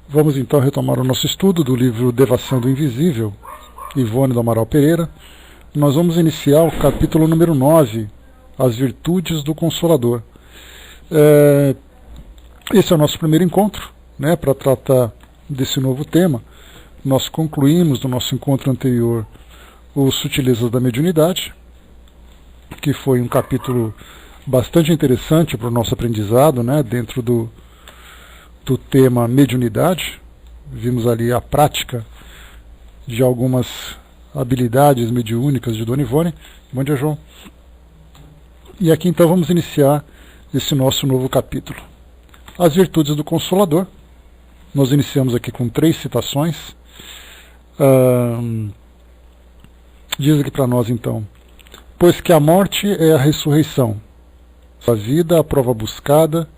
Vamos então retomar o nosso estudo do livro Devação do Invisível, Ivone do Amaral Pereira. Nós vamos iniciar o capítulo número 9, As Virtudes do Consolador. Esse é o nosso primeiro encontro, né, para tratar desse novo tema. Nós concluímos no nosso encontro anterior os Sutilezas da Mediunidade, que foi um capítulo bastante interessante para o nosso aprendizado, né, dentro do tema mediunidade. Vimos ali a prática de algumas habilidades mediúnicas de Dona Ivone. Bom dia, João. E aqui então vamos iniciar esse nosso novo capítulo. As Virtudes do Consolador. Nós iniciamos aqui com 3 citações. Diz aqui para nós então: pois que a morte é a ressurreição, a vida a prova buscada,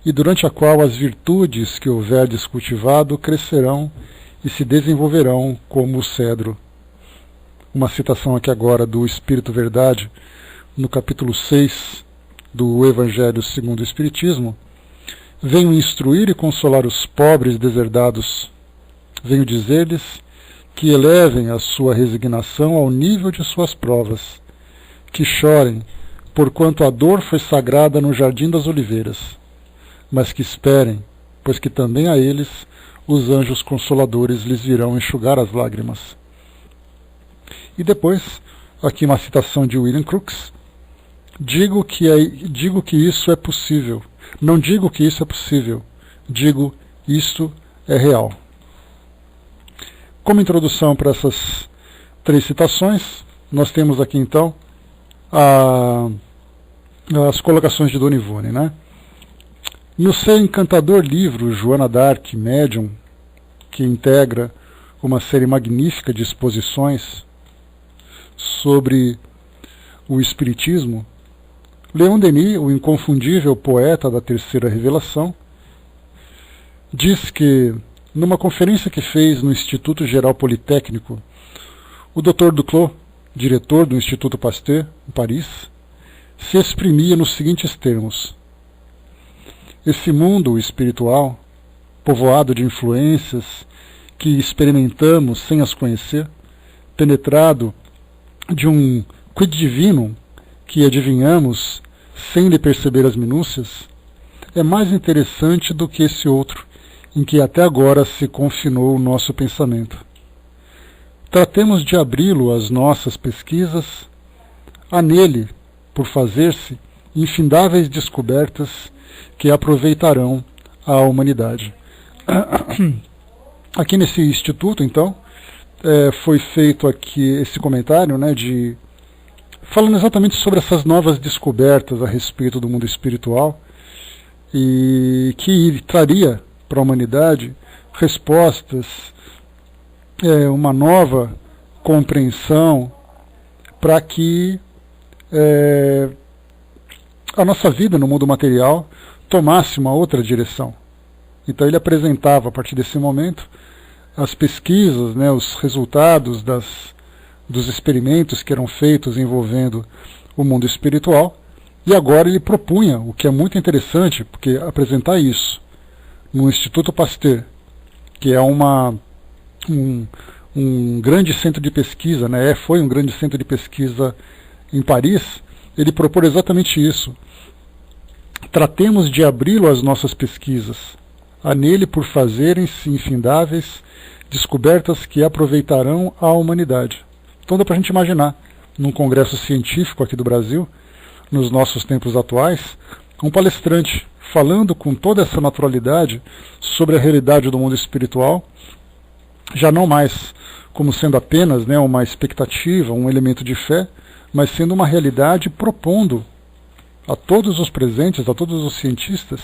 e durante a qual as virtudes que houverdes cultivado crescerão e se desenvolverão como o cedro. Uma citação aqui agora do Espírito Verdade, no capítulo 6 do Evangelho segundo o Espiritismo. Venho instruir e consolar os pobres deserdados. Venho dizer-lhes que elevem a sua resignação ao nível de suas provas, que chorem, porquanto a dor foi sagrada no Jardim das Oliveiras, mas que esperem, pois que também a eles os anjos consoladores lhes virão enxugar as lágrimas. E depois, aqui uma citação de William Crookes: digo que isso é possível. Não digo que isso é possível, digo isto é real. Como introdução para essas 3 citações, nós temos aqui então as colocações de Dona Ivone, né? No seu encantador livro Joana d'Arc, Médium, que integra uma série magnífica de exposições sobre o Espiritismo, Leon Denis, o inconfundível poeta da Terceira Revelação, diz que, numa conferência que fez no Instituto Geral Politécnico, o Dr. Duclos, diretor do Instituto Pasteur, em Paris, se exprimia nos seguintes termos: esse mundo espiritual, povoado de influências que experimentamos sem as conhecer, penetrado de um quid divinum que adivinhamos sem lhe perceber as minúcias, é mais interessante do que esse outro, em que até agora se confinou o nosso pensamento. Tratemos de abri-lo às nossas pesquisas. Há nele, por fazer-se, infindáveis descobertas que aproveitarão a humanidade. Aqui nesse instituto, então, foi feito aqui esse comentário, né, falando exatamente sobre essas novas descobertas a respeito do mundo espiritual, e que traria para a humanidade respostas, uma nova compreensão para que a nossa vida no mundo material tomasse uma outra direção. Então ele apresentava, a partir desse momento, as pesquisas, né, os resultados dos experimentos que eram feitos envolvendo o mundo espiritual, e agora ele propunha, o que é muito interessante, porque apresentar isso no Instituto Pasteur, que é um grande centro de pesquisa, né, foi um grande centro de pesquisa em Paris, ele propôs exatamente isso. Tratemos de abri-lo às nossas pesquisas. Há nele por fazerem-se infindáveis descobertas que aproveitarão a humanidade. Então dá para a gente imaginar, num congresso científico aqui do Brasil, nos nossos tempos atuais, um palestrante falando com toda essa naturalidade sobre a realidade do mundo espiritual, já não mais como sendo apenas, né, uma expectativa, um elemento de fé, mas sendo uma realidade, propondo a todos os presentes, a todos os cientistas,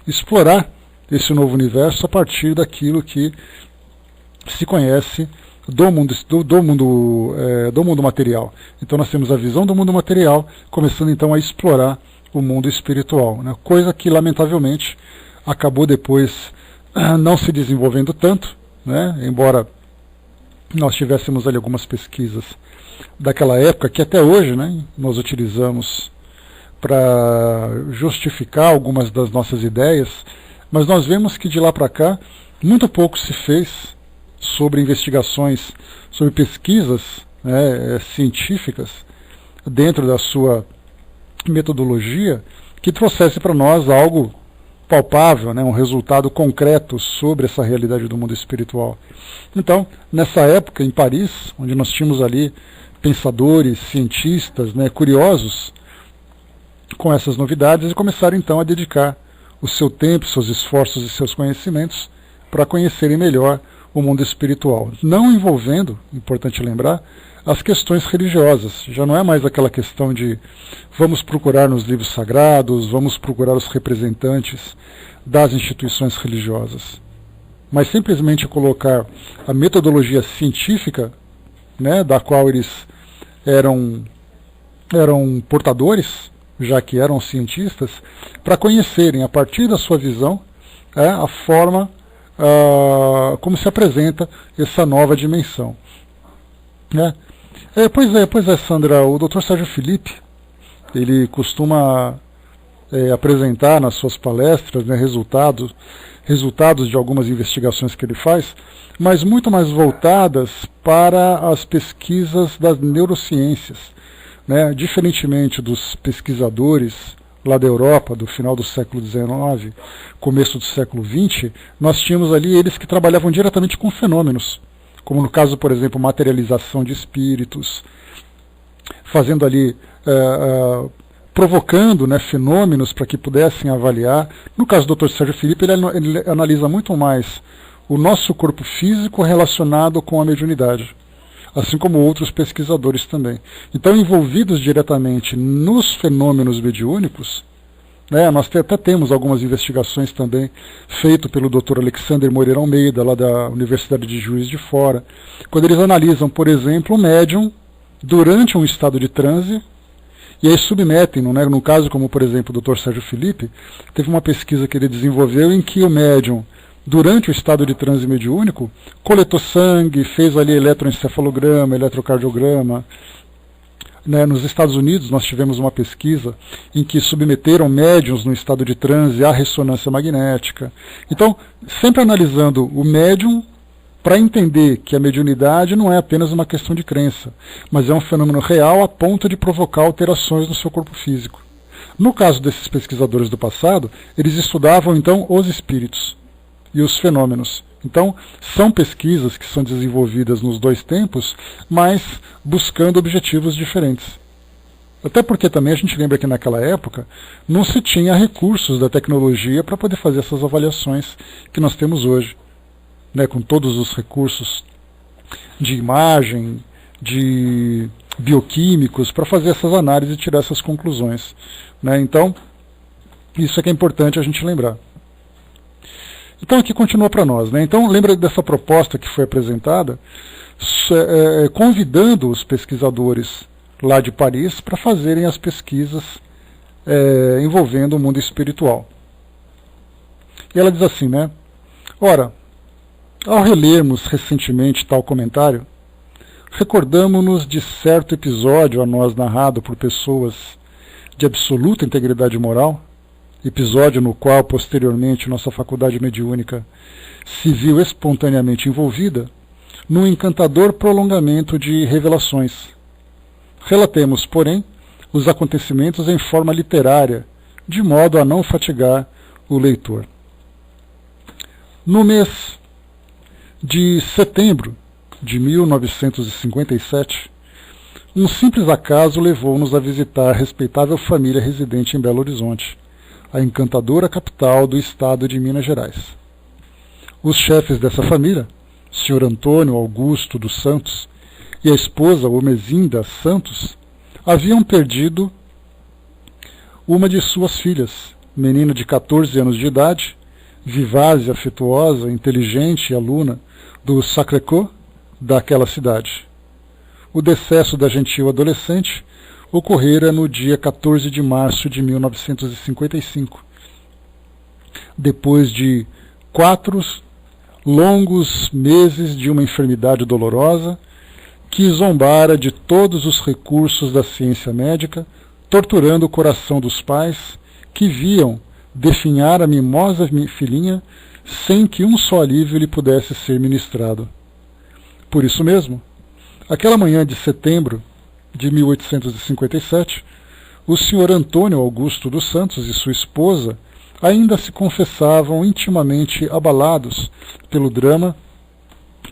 explorar esse novo universo a partir daquilo que se conhece do mundo material. Então nós temos a visão do mundo material, começando então a explorar o mundo espiritual, né? Coisa que lamentavelmente acabou depois não se desenvolvendo tanto, né? Embora nós tivéssemos ali algumas pesquisas daquela época que até hoje, né, nós utilizamos para justificar algumas das nossas ideias, mas nós vemos que de lá para cá muito pouco se fez sobre investigações, sobre pesquisas, né, científicas dentro da sua metodologia que trouxesse para nós algo palpável, né, um resultado concreto sobre essa realidade do mundo espiritual. Então, nessa época, em Paris, onde nós tínhamos ali pensadores, cientistas, né, curiosos com essas novidades, e começaram então a dedicar o seu tempo, seus esforços e seus conhecimentos para conhecerem melhor o mundo espiritual, não envolvendo, importante lembrar, as questões religiosas. Já não é mais aquela questão de vamos procurar nos livros sagrados, vamos procurar os representantes das instituições religiosas, mas simplesmente colocar a metodologia científica, né, da qual eles eram portadores, já que eram cientistas, para conhecerem, a partir da sua visão, a forma como se apresenta essa nova dimensão. Né? Pois é, Sandra, o Dr. Sérgio Felipe, ele costuma apresentar nas suas palestras, né, resultados de algumas investigações que ele faz, mas muito mais voltadas para as pesquisas das neurociências, né? Diferentemente dos pesquisadores lá da Europa, do final do século XIX, começo do século XX, nós tínhamos ali eles que trabalhavam diretamente com fenômenos, como no caso, por exemplo, materialização de espíritos, fazendo ali, provocando, né, fenômenos para que pudessem avaliar. No caso do Dr. Sérgio Felipe, ele analisa muito mais o nosso corpo físico relacionado com a mediunidade, assim como outros pesquisadores também. Então, envolvidos diretamente nos fenômenos mediúnicos, né, nós até temos algumas investigações também feitas pelo Dr. Alexander Moreira Almeida, lá da Universidade de Juiz de Fora, quando eles analisam, por exemplo, o médium durante um estado de transe, e aí submetem, né, no caso como, por exemplo, o Dr. Sérgio Felipe, teve uma pesquisa que ele desenvolveu em que o médium, durante o estado de transe mediúnico, coletou sangue, fez ali eletroencefalograma, eletrocardiograma. Né, nos Estados Unidos nós tivemos uma pesquisa em que submeteram médiums no estado de transe à ressonância magnética. Então, sempre analisando o médium para entender que a mediunidade não é apenas uma questão de crença, mas é um fenômeno real a ponto de provocar alterações no seu corpo físico. No caso desses pesquisadores do passado, eles estudavam então os espíritos e os fenômenos. Então, são pesquisas que são desenvolvidas nos dois tempos, mas buscando objetivos diferentes. Até porque também a gente lembra que naquela época não se tinha recursos da tecnologia para poder fazer essas avaliações que nós temos hoje, né, com todos os recursos de imagem, de bioquímicos, para fazer essas análises e tirar essas conclusões. Né? Então, isso é que é importante a gente lembrar. Então aqui continua para nós, né? Então lembra dessa proposta que foi apresentada, convidando os pesquisadores lá de Paris para fazerem as pesquisas envolvendo o mundo espiritual. E ela diz assim, né? Ora, ao relermos recentemente tal comentário, recordamo-nos de certo episódio a nós narrado por pessoas de absoluta integridade moral, episódio no qual, posteriormente, nossa faculdade mediúnica se viu espontaneamente envolvida num encantador prolongamento de revelações. Relatemos, porém, os acontecimentos em forma literária, de modo a não fatigar o leitor. No mês de setembro de 1957, um simples acaso levou-nos a visitar a respeitável família residente em Belo Horizonte, a encantadora capital do estado de Minas Gerais. Os chefes dessa família, Sr. Antônio Augusto dos Santos e a esposa Omezinda Santos, haviam perdido uma de suas filhas, menina de 14 anos de idade, vivaz e afetuosa, inteligente e aluna do Sacré-Cœur daquela cidade. O decesso da gentil adolescente ocorrera no dia 14 de março de 1955, depois de 4 longos meses de uma enfermidade dolorosa que zombara de todos os recursos da ciência médica, torturando o coração dos pais que viam definhar a mimosa filhinha sem que um só alívio lhe pudesse ser ministrado. Por isso mesmo, aquela manhã de setembro de 1857, o Sr. Antônio Augusto dos Santos e sua esposa ainda se confessavam intimamente abalados pelo drama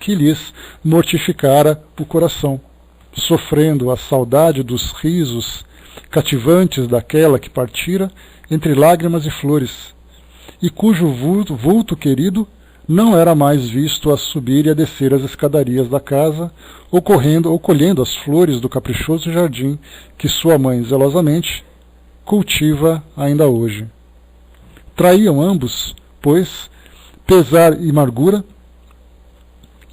que lhes mortificara o coração, sofrendo a saudade dos risos cativantes daquela que partira entre lágrimas e flores, e cujo vulto querido não era mais visto a subir e a descer as escadarias da casa, ou colhendo as flores do caprichoso jardim que sua mãe zelosamente cultiva ainda hoje. Traíam ambos, pois, pesar e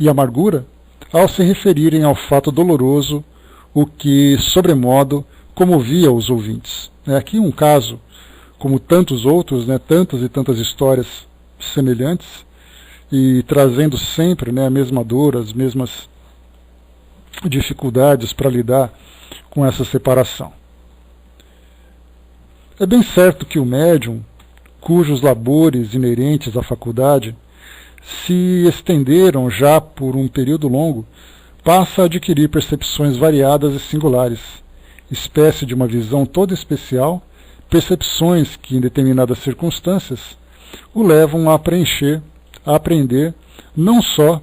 amargura, ao se referirem ao fato doloroso, o que, sobremodo, comovia os ouvintes. Aqui um caso, como tantos outros, tantas e tantas histórias semelhantes, e trazendo sempre a mesma dor, as mesmas dificuldades para lidar com essa separação. É bem certo que o médium, cujos labores inerentes à faculdade se estenderam já por um período longo, passa a adquirir percepções variadas e singulares, espécie de uma visão toda especial, percepções que, em determinadas circunstâncias, o levam a aprender não só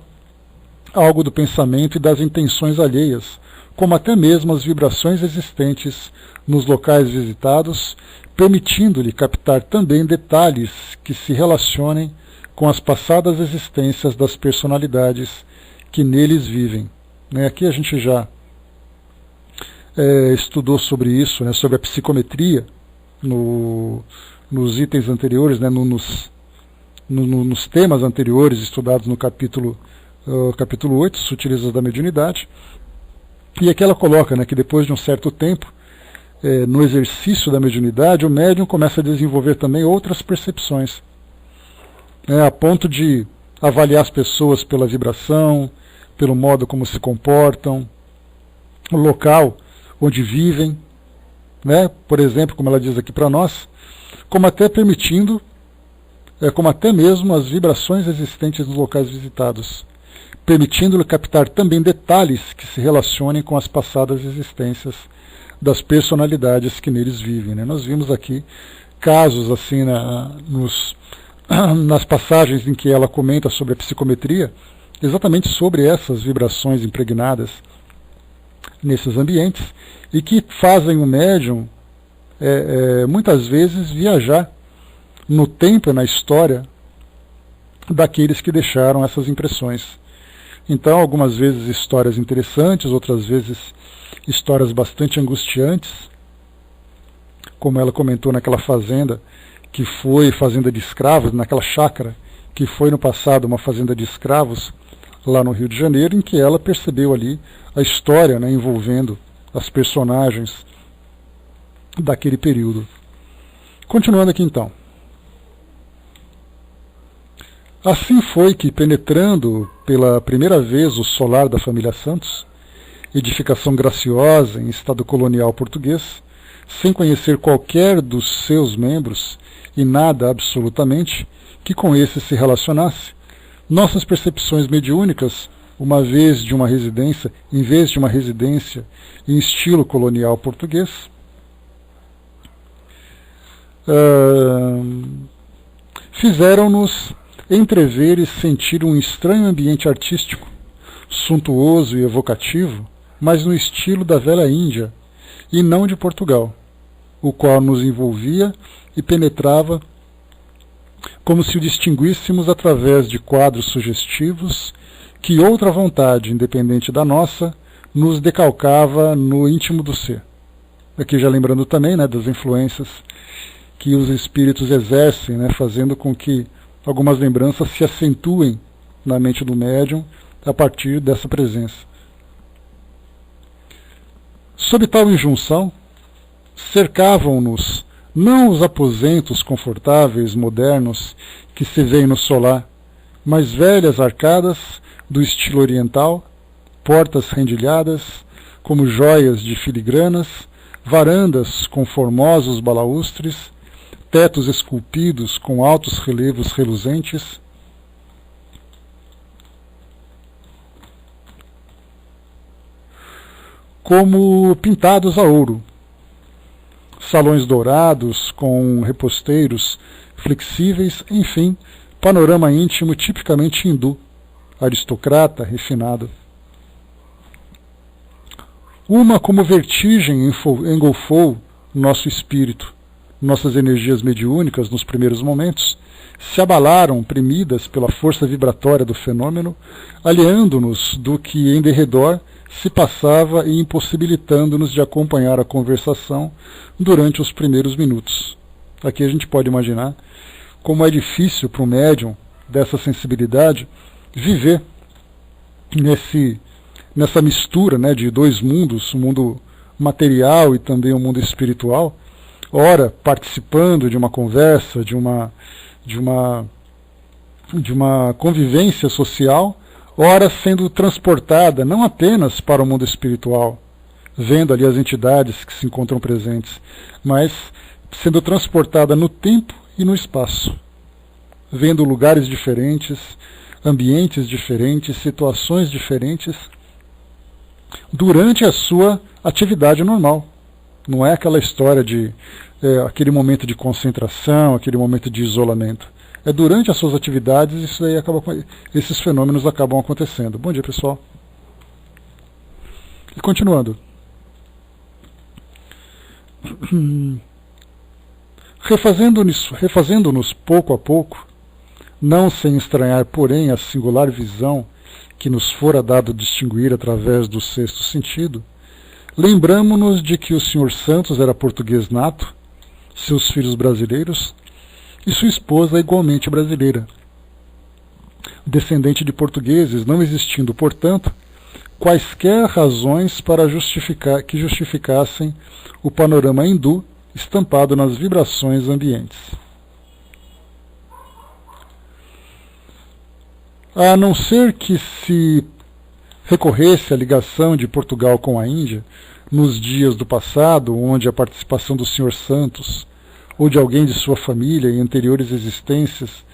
algo do pensamento e das intenções alheias, como até mesmo as vibrações existentes nos locais visitados, permitindo-lhe captar também detalhes que se relacionem com as passadas existências das personalidades que neles vivem. Aqui a gente já estudou sobre isso, sobre a psicometria, nos itens anteriores, nos temas anteriores estudados no capítulo 8, Sutilezas da Mediunidade. E aqui ela coloca que depois de um certo tempo, no exercício da mediunidade, o médium começa a desenvolver também outras percepções, a ponto de avaliar as pessoas pela vibração, pelo modo como se comportam, o local onde vivem, por exemplo, como ela diz aqui para nós, como até mesmo as vibrações existentes nos locais visitados, permitindo-lhe captar também detalhes que se relacionem com as passadas existências das personalidades que neles vivem. Nós vimos aqui casos assim nas passagens em que ela comenta sobre a psicometria, exatamente sobre essas vibrações impregnadas nesses ambientes, e que fazem o médium muitas vezes viajar no tempo e na história daqueles que deixaram essas impressões. Então, algumas vezes histórias interessantes, outras vezes histórias bastante angustiantes, como ela comentou naquela fazenda, que foi fazenda de escravos, naquela chácara, que foi no passado uma fazenda de escravos, lá no Rio de Janeiro, em que ela percebeu ali a história envolvendo as personagens daquele período. Continuando aqui então. Assim foi que, penetrando pela primeira vez o solar da família Santos, edificação graciosa em estado colonial português, sem conhecer qualquer dos seus membros e nada absolutamente que com esse se relacionasse, nossas percepções mediúnicas, em vez de uma residência em estilo colonial português, fizeram-nos entrever e sentir um estranho ambiente artístico, suntuoso e evocativo, mas no estilo da velha Índia, e não de Portugal, o qual nos envolvia e penetrava como se o distinguíssemos através de quadros sugestivos que outra vontade, independente da nossa, nos decalcava no íntimo do ser. Aqui já lembrando também das influências que os espíritos exercem, fazendo com que algumas lembranças se acentuem na mente do médium a partir dessa presença. Sob tal injunção, cercavam-nos não os aposentos confortáveis, modernos, que se veem no solar, mas velhas arcadas do estilo oriental, portas rendilhadas, como joias de filigranas, varandas com formosos balaústres, tetos esculpidos com altos relevos reluzentes, como pintados a ouro. Salões dourados, com reposteiros flexíveis, enfim, panorama íntimo tipicamente hindu, aristocrata, refinado. Uma como vertigem engolfou nosso espírito, nossas energias mediúnicas nos primeiros momentos, se abalaram, oprimidas pela força vibratória do fenômeno, aliando-nos do que em derredor se passava e impossibilitando-nos de acompanhar a conversação durante os primeiros minutos. Aqui a gente pode imaginar como é difícil para um médium dessa sensibilidade viver nessa mistura, né, de dois mundos, o mundo material e também o mundo espiritual, ora participando de uma conversa, de uma convivência social, ora sendo transportada não apenas para o mundo espiritual, vendo ali as entidades que se encontram presentes, mas sendo transportada no tempo e no espaço, vendo lugares diferentes, ambientes diferentes, situações diferentes, durante a sua atividade normal. Não é aquela história de aquele momento de concentração, aquele momento de isolamento. É durante as suas atividades esses fenômenos acabam acontecendo. Bom dia, pessoal. E continuando. Refazendo-nos pouco a pouco, não sem estranhar, porém, a singular visão que nos fora dado distinguir através do sexto sentido, lembramo-nos de que o Sr. Santos era português nato, seus filhos brasileiros, e sua esposa igualmente brasileira. Descendente de portugueses, não existindo, portanto, quaisquer razões para que justificassem o panorama hindu estampado nas vibrações ambientes. A não ser que se recorresse à ligação de Portugal com a Índia, nos dias do passado, onde a participação do Sr. Santos ou de alguém de sua família em anteriores existências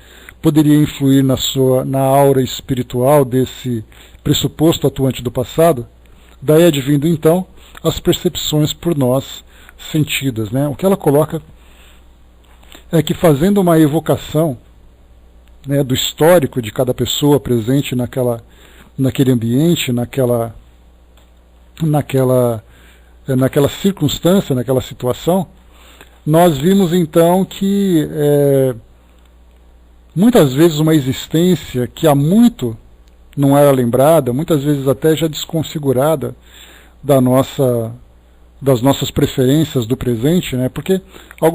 poderia influir na aura espiritual desse pressuposto atuante do passado, daí advindo então as percepções por nós sentidas, né? O que ela coloca é que, fazendo uma evocação, né, do histórico de cada pessoa presente naquele ambiente, naquela circunstância, naquela situação, nós vimos então que muitas vezes uma existência que há muito não era lembrada, muitas vezes até já desconfigurada das nossas preferências do presente, né? Porque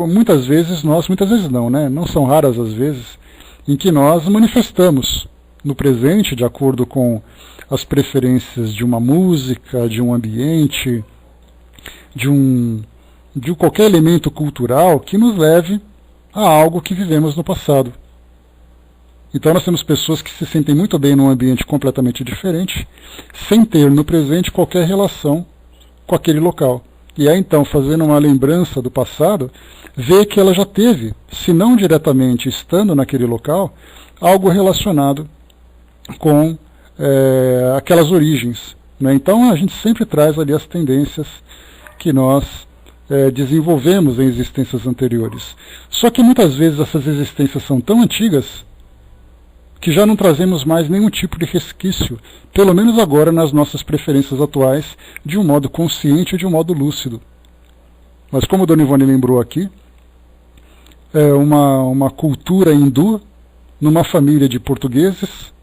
muitas vezes não, né? Não são raras as vezes em que nós manifestamos no presente, de acordo com as preferências de uma música, de um ambiente, de qualquer elemento cultural que nos leve a algo que vivemos no passado. Então nós temos pessoas que se sentem muito bem num ambiente completamente diferente, sem ter no presente qualquer relação com aquele local. E aí então, fazendo uma lembrança do passado, vê que ela já teve, se não diretamente estando naquele local, algo relacionado com aquelas origens, né? Então a gente sempre traz ali as tendências que nós desenvolvemos em existências anteriores. Só que muitas vezes essas existências são tão antigas que já não trazemos mais nenhum tipo de resquício, pelo menos agora nas nossas preferências atuais, de um modo consciente e de um modo lúcido. Mas como a Dona Ivone lembrou aqui, é uma cultura hindu, numa família de portugueses,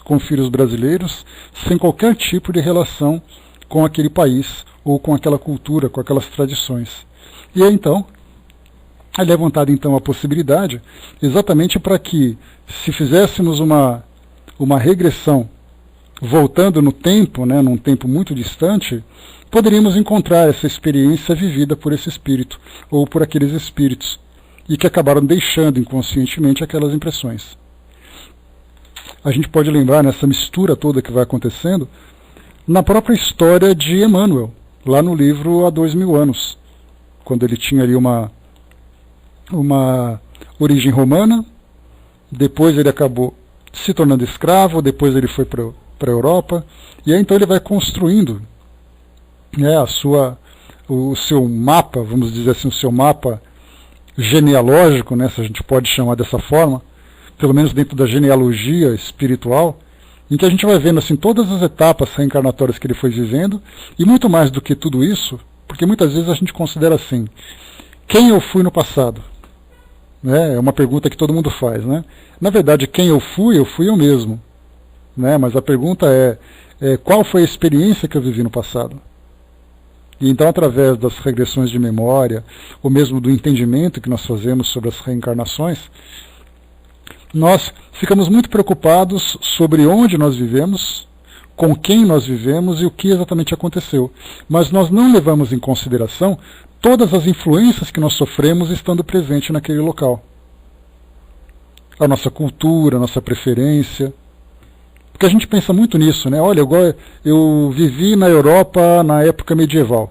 com filhos brasileiros, sem qualquer tipo de relação com aquele país, ou com aquela cultura, com aquelas tradições. E aí então, é levantada então a possibilidade, exatamente para que, se fizéssemos uma regressão, voltando no tempo, né, num tempo muito distante, poderíamos encontrar essa experiência vivida por esse espírito, ou por aqueles espíritos, e que acabaram deixando inconscientemente aquelas impressões. A gente pode lembrar nessa mistura toda que vai acontecendo, na própria história de Emmanuel, lá no livro Há 2000 anos, quando ele tinha ali uma origem romana, depois ele acabou se tornando escravo, depois ele foi para a Europa, e aí então ele vai construindo o seu mapa, vamos dizer assim, o seu mapa genealógico, né, se a gente pode chamar dessa forma, pelo menos dentro da genealogia espiritual, em que a gente vai vendo assim todas as etapas reencarnatórias que ele foi vivendo, e muito mais do que tudo isso, porque muitas vezes a gente considera assim, quem eu fui no passado? Né? É uma pergunta que todo mundo faz. Né? Na verdade, quem eu fui eu mesmo. Né? Mas a pergunta é qual foi a experiência que eu vivi no passado? E então, através das regressões de memória, ou mesmo do entendimento que nós fazemos sobre as reencarnações, nós ficamos muito preocupados sobre onde nós vivemos, com quem nós vivemos e o que exatamente aconteceu. Mas nós não levamos em consideração todas as influências que nós sofremos estando presente naquele local. A nossa cultura, a nossa preferência. Porque a gente pensa muito nisso, né? Olha, eu vivi na Europa na época medieval.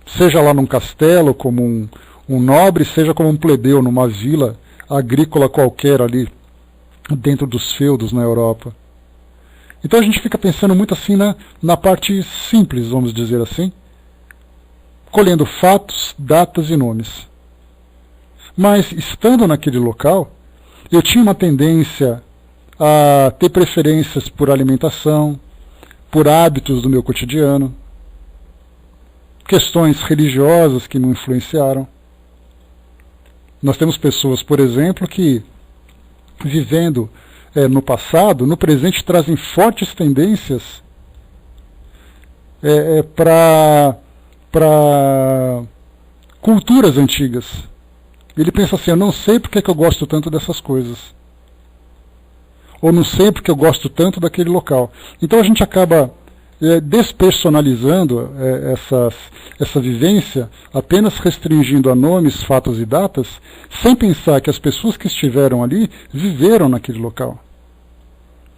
Seja lá num castelo, como um nobre, seja como um plebeu, numa vila agrícola qualquer ali, dentro dos feudos na Europa. Então a gente fica pensando muito assim na parte simples, vamos dizer assim, colhendo fatos, datas e nomes. Mas, estando naquele local, eu tinha uma tendência a ter preferências por alimentação, por hábitos do meu cotidiano, questões religiosas que me influenciaram. Nós temos pessoas, por exemplo, que, vivendo no passado, no presente trazem fortes tendências para culturas antigas. Ele pensa assim, eu não sei porque que eu gosto tanto dessas coisas. Ou não sei porque eu gosto tanto daquele local. Então a gente acaba despersonalizando essa vivência, apenas restringindo a nomes, fatos e datas, sem pensar que as pessoas que estiveram ali viveram naquele local.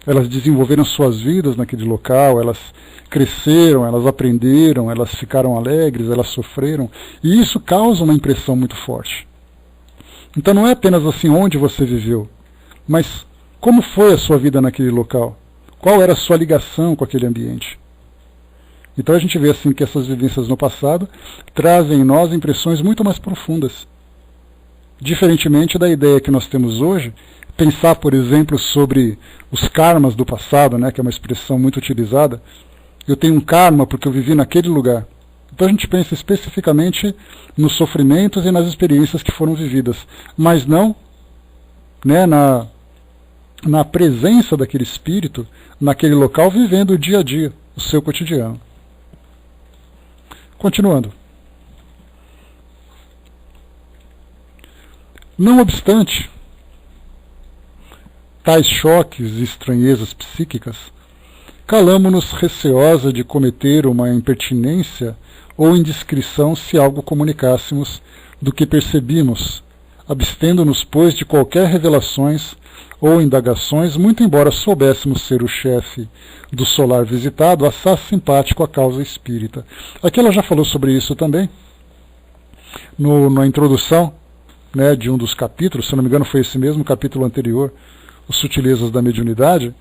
Elas desenvolveram suas vidas naquele local, elas cresceram, elas aprenderam, elas ficaram alegres, elas sofreram, e isso causa uma impressão muito forte. Então não é apenas assim onde você viveu, mas como foi a sua vida naquele local? Qual era a sua ligação com aquele ambiente? Então a gente vê assim que essas vivências no passado trazem em nós impressões muito mais profundas. Diferentemente da ideia que nós temos hoje, pensar, por exemplo, sobre os karmas do passado, né, que é uma expressão muito utilizada. Eu tenho um karma porque eu vivi naquele lugar. Então a gente pensa especificamente nos sofrimentos e nas experiências que foram vividas, mas não, né, na presença daquele espírito, naquele local, vivendo o dia a dia, o seu cotidiano. Continuando. Não obstante tais choques e estranhezas psíquicas, calamo-nos receosa de cometer uma impertinência ou indiscrição se algo comunicássemos do que percebimos, abstendo-nos, pois, de qualquer revelações ou indagações, muito embora soubéssemos ser o chefe do solar visitado, assaz simpático à causa espírita. Aqui ela já falou sobre isso também, na introdução, né, de um dos capítulos, se não me engano foi esse mesmo capítulo anterior, Os Sutilezas da Mediunidade.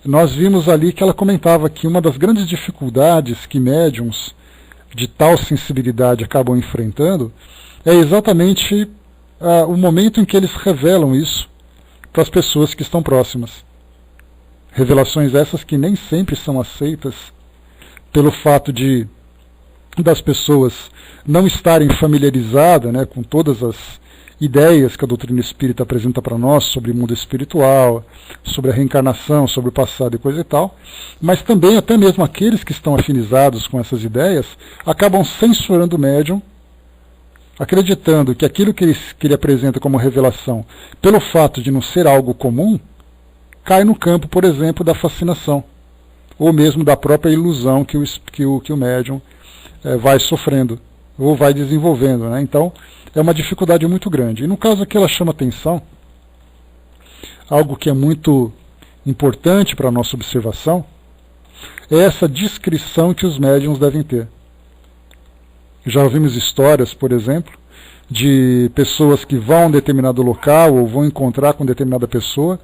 Nós vimos ali que ela comentava que uma das grandes dificuldades que médiums de tal sensibilidade acabam enfrentando é exatamente o momento em que eles revelam isso para as pessoas que estão próximas. Revelações essas que nem sempre são aceitas pelo fato das pessoas não estarem familiarizadas, né, com todas as ideias que a doutrina espírita apresenta para nós sobre o mundo espiritual, sobre a reencarnação, sobre o passado e coisa e tal, mas também até mesmo aqueles que estão afinizados com essas ideias acabam censurando o médium, acreditando que aquilo que ele apresenta como revelação, pelo fato de não ser algo comum, cai no campo, por exemplo, da fascinação, ou mesmo da própria ilusão que o médium vai sofrendo, ou vai desenvolvendo, né? Então, é uma dificuldade muito grande. E no caso aqui ela chama atenção, algo que é muito importante para a nossa observação, é essa discrição que os médiums devem ter. Já ouvimos histórias, por exemplo, de pessoas que vão a um determinado local ou vão encontrar com determinada pessoa,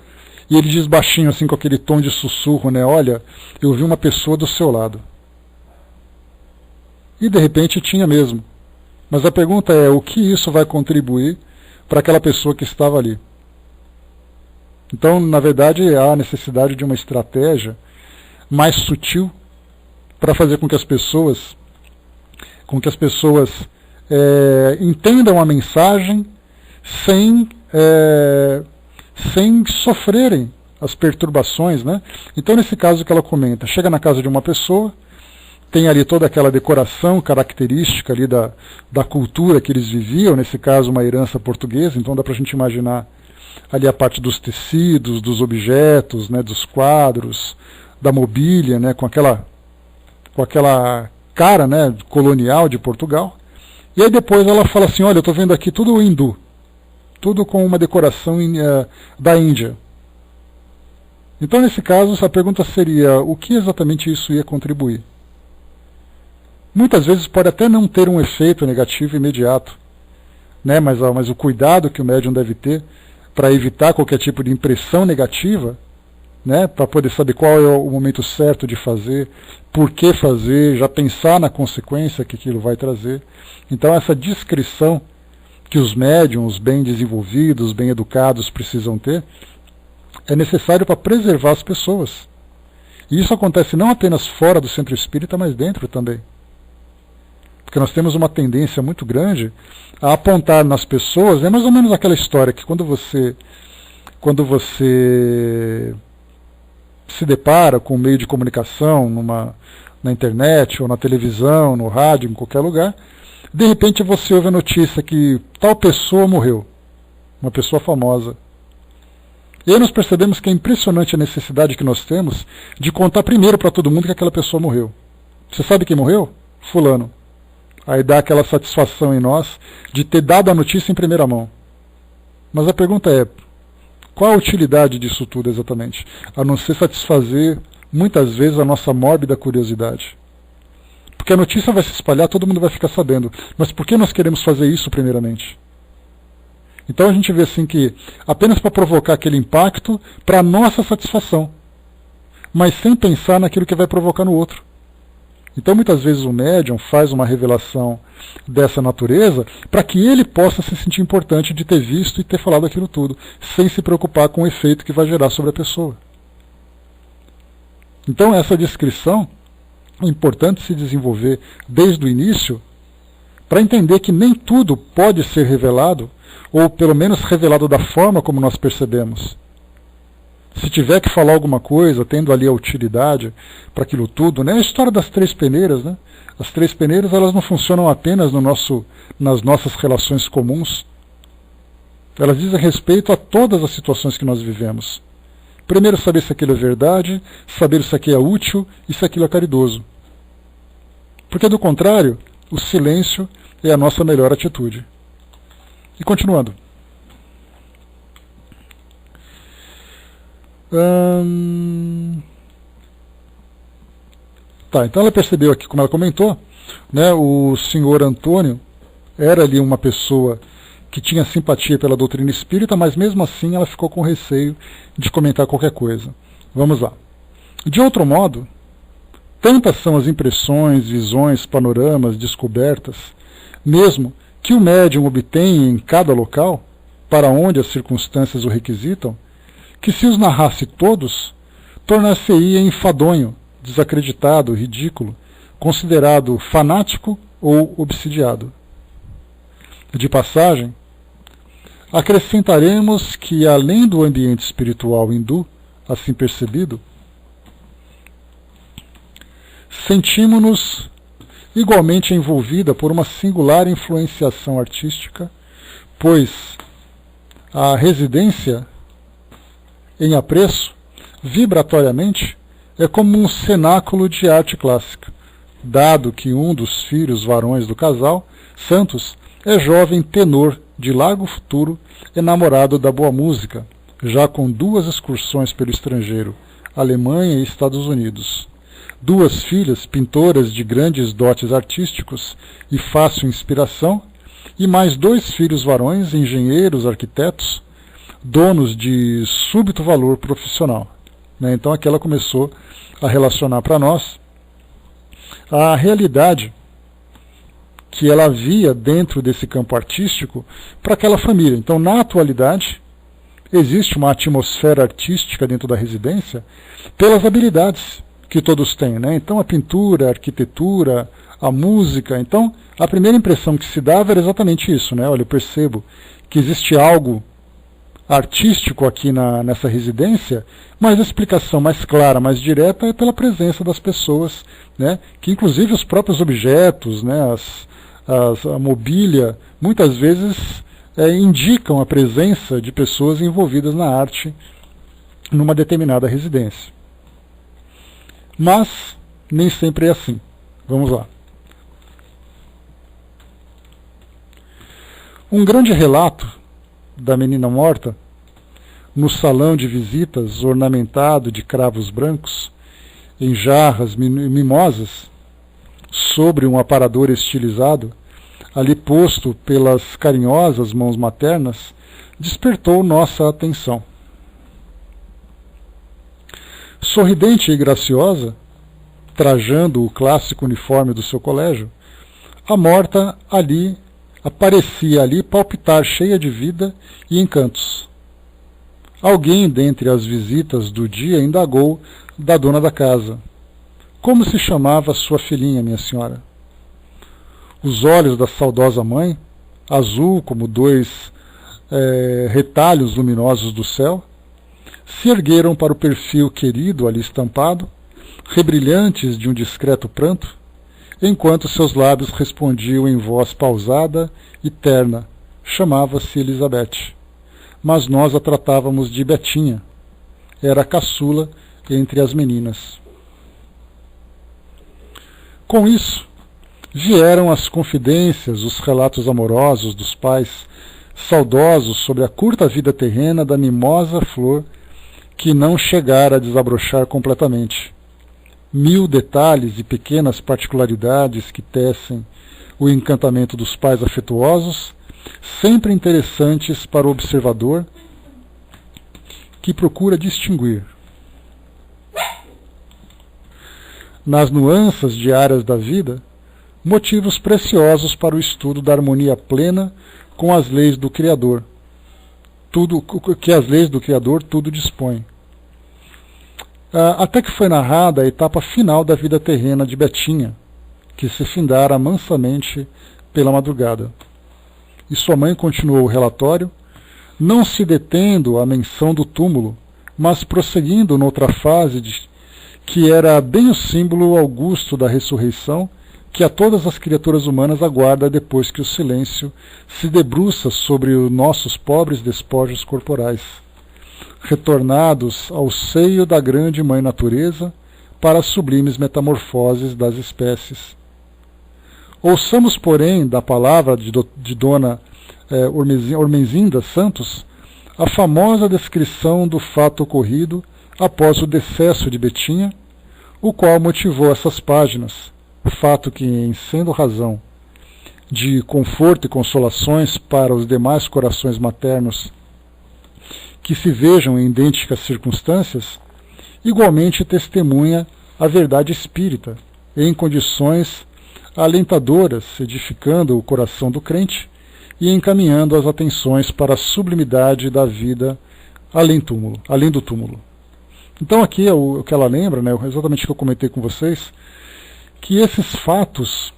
e ele diz baixinho, assim, com aquele tom de sussurro, né? Olha, eu vi uma pessoa do seu lado. E de repente tinha mesmo. Mas a pergunta é, o que isso vai contribuir para aquela pessoa que estava ali? Então, na verdade, há a necessidade de uma estratégia mais sutil para fazer com que as pessoas entendam a mensagem sem sofrerem as perturbações, né? Então, nesse caso que ela comenta, chega na casa de uma pessoa, tem ali toda aquela decoração característica ali da cultura que eles viviam, nesse caso uma herança portuguesa, então dá para a gente imaginar ali a parte dos tecidos, dos objetos, né, dos quadros, da mobília, né, com aquela cara, né, colonial de Portugal. E aí depois ela fala assim, olha, eu estou vendo aqui tudo hindu, tudo com uma decoração da Índia. Então, nesse caso, a pergunta seria, o que exatamente isso ia contribuir? Muitas vezes pode até não ter um efeito negativo imediato, né? Mas o cuidado que o médium deve ter para evitar qualquer tipo de impressão negativa, né? Para poder saber qual é o momento certo de fazer, por que fazer, já pensar na consequência que aquilo vai trazer. Então, essa discrição que os médiums bem desenvolvidos, bem educados precisam ter, é necessário para preservar as pessoas. E isso acontece não apenas fora do centro espírita, mas dentro também. Porque nós temos uma tendência muito grande a apontar nas pessoas, é mais ou menos aquela história que quando você se depara com um meio de comunicação, na internet, ou na televisão, no rádio, em qualquer lugar, de repente você ouve a notícia que tal pessoa morreu, uma pessoa famosa. E aí nós percebemos que é impressionante a necessidade que nós temos de contar primeiro para todo mundo que aquela pessoa morreu. Você sabe quem morreu? Fulano. Aí dá aquela satisfação em nós de ter dado a notícia em primeira mão. Mas a pergunta é, qual a utilidade disso tudo exatamente? A não ser satisfazer, muitas vezes, a nossa mórbida curiosidade. Porque a notícia vai se espalhar, todo mundo vai ficar sabendo. Mas por que nós queremos fazer isso primeiramente? Então a gente vê assim que apenas para provocar aquele impacto para a nossa satisfação, mas sem pensar naquilo que vai provocar no outro. Então muitas vezes o médium faz uma revelação dessa natureza para que ele possa se sentir importante de ter visto e ter falado aquilo tudo, sem se preocupar com o efeito que vai gerar sobre a pessoa. Então essa descrição é importante se desenvolver desde o início para entender que nem tudo pode ser revelado, ou pelo menos revelado da forma como nós percebemos. Se tiver que falar alguma coisa, tendo ali a utilidade para aquilo tudo, né? A história das três peneiras, né? As três peneiras, elas não funcionam apenas nas nossas relações comuns. Elas dizem respeito a todas as situações que nós vivemos. Primeiro, saber se aquilo é verdade, saber se aquilo é útil e se aquilo é caridoso. Porque, do contrário, o silêncio é a nossa melhor atitude. E continuando. Então ela percebeu aqui, como ela comentou, né, o senhor Antônio era ali uma pessoa que tinha simpatia pela doutrina espírita, mas mesmo assim ela ficou com receio de comentar qualquer coisa. Vamos lá. De outro modo, tantas são as impressões, visões, panoramas, descobertas, mesmo que o médium obtém em cada local, para onde as circunstâncias o requisitam, que se os narrasse todos, tornar-se-ia enfadonho, desacreditado, ridículo, considerado fanático ou obsidiado. De passagem, acrescentaremos que, além do ambiente espiritual hindu, assim percebido, sentimos-nos igualmente envolvida por uma singular influenciação artística, pois a residência em apreço, vibratoriamente, é como um cenáculo de arte clássica, dado que um dos filhos varões do casal, Santos, é jovem tenor de largo futuro, enamorado da boa música, já com 2 excursões pelo estrangeiro, Alemanha e Estados Unidos. 2 filhas, pintoras de grandes dotes artísticos e fácil inspiração, e mais 2 filhos varões, engenheiros, arquitetos, donos de súbito valor profissional. Né? Então aqui ela começou a relacionar para nós a realidade que ela havia dentro desse campo artístico para aquela família. Então, na atualidade, existe uma atmosfera artística dentro da residência pelas habilidades que todos têm, né? Então, a pintura, a arquitetura, a música. Então, a primeira impressão que se dava era exatamente isso, né? Olha, eu percebo que existe algo artístico aqui nessa residência, mas a explicação mais clara, mais direta é pela presença das pessoas, né? Que inclusive os próprios objetos, né? A mobília, muitas vezes indicam a presença de pessoas envolvidas na arte numa determinada residência. Mas nem sempre é assim. Vamos lá. Um grande relato da menina morta, no salão de visitas ornamentado de cravos brancos, em jarras mimosas, sobre um aparador estilizado, ali posto pelas carinhosas mãos maternas, despertou nossa atenção. Sorridente e graciosa, trajando o clássico uniforme do seu colégio, a morta aparecia ali palpitar cheia de vida e encantos. Alguém dentre as visitas do dia indagou da dona da casa. Como se chamava sua filhinha, minha senhora? Os olhos da saudosa mãe, azul como dois retalhos luminosos do céu, se ergueram para o perfil querido ali estampado, rebrilhantes de um discreto pranto, enquanto seus lábios respondiam em voz pausada e terna. Chamava-se Elizabeth, mas nós a tratávamos de Betinha. Era a caçula entre as meninas. Com isso, vieram as confidências, os relatos amorosos dos pais, saudosos sobre a curta vida terrena da mimosa flor que não chegara a desabrochar completamente. 1000 detalhes e pequenas particularidades que tecem o encantamento dos pais afetuosos, sempre interessantes para o observador que procura distinguir. Nas nuances diárias da vida, motivos preciosos para o estudo da harmonia plena com as leis do Criador. As leis do Criador tudo dispõem. Até que foi narrada a etapa final da vida terrena de Betinha, que se findara mansamente pela madrugada. E sua mãe continuou o relatório, não se detendo à menção do túmulo, mas prosseguindo noutra fase que era bem o símbolo augusto da ressurreição, que a todas as criaturas humanas aguarda depois que o silêncio se debruça sobre os nossos pobres despojos corporais, retornados ao seio da grande Mãe Natureza para as sublimes metamorfoses das espécies. Ouçamos, porém, da palavra de Dona Ormenzinda Santos, a famosa descrição do fato ocorrido após o decesso de Betinha, o qual motivou essas páginas, fato que, em sendo razão de conforto e consolações para os demais corações maternos que se vejam em idênticas circunstâncias, igualmente testemunha a verdade espírita, em condições alentadoras, edificando o coração do crente e encaminhando as atenções para a sublimidade da vida além do túmulo. Então aqui é o que ela lembra, né, exatamente o que eu comentei com vocês, que esses fatos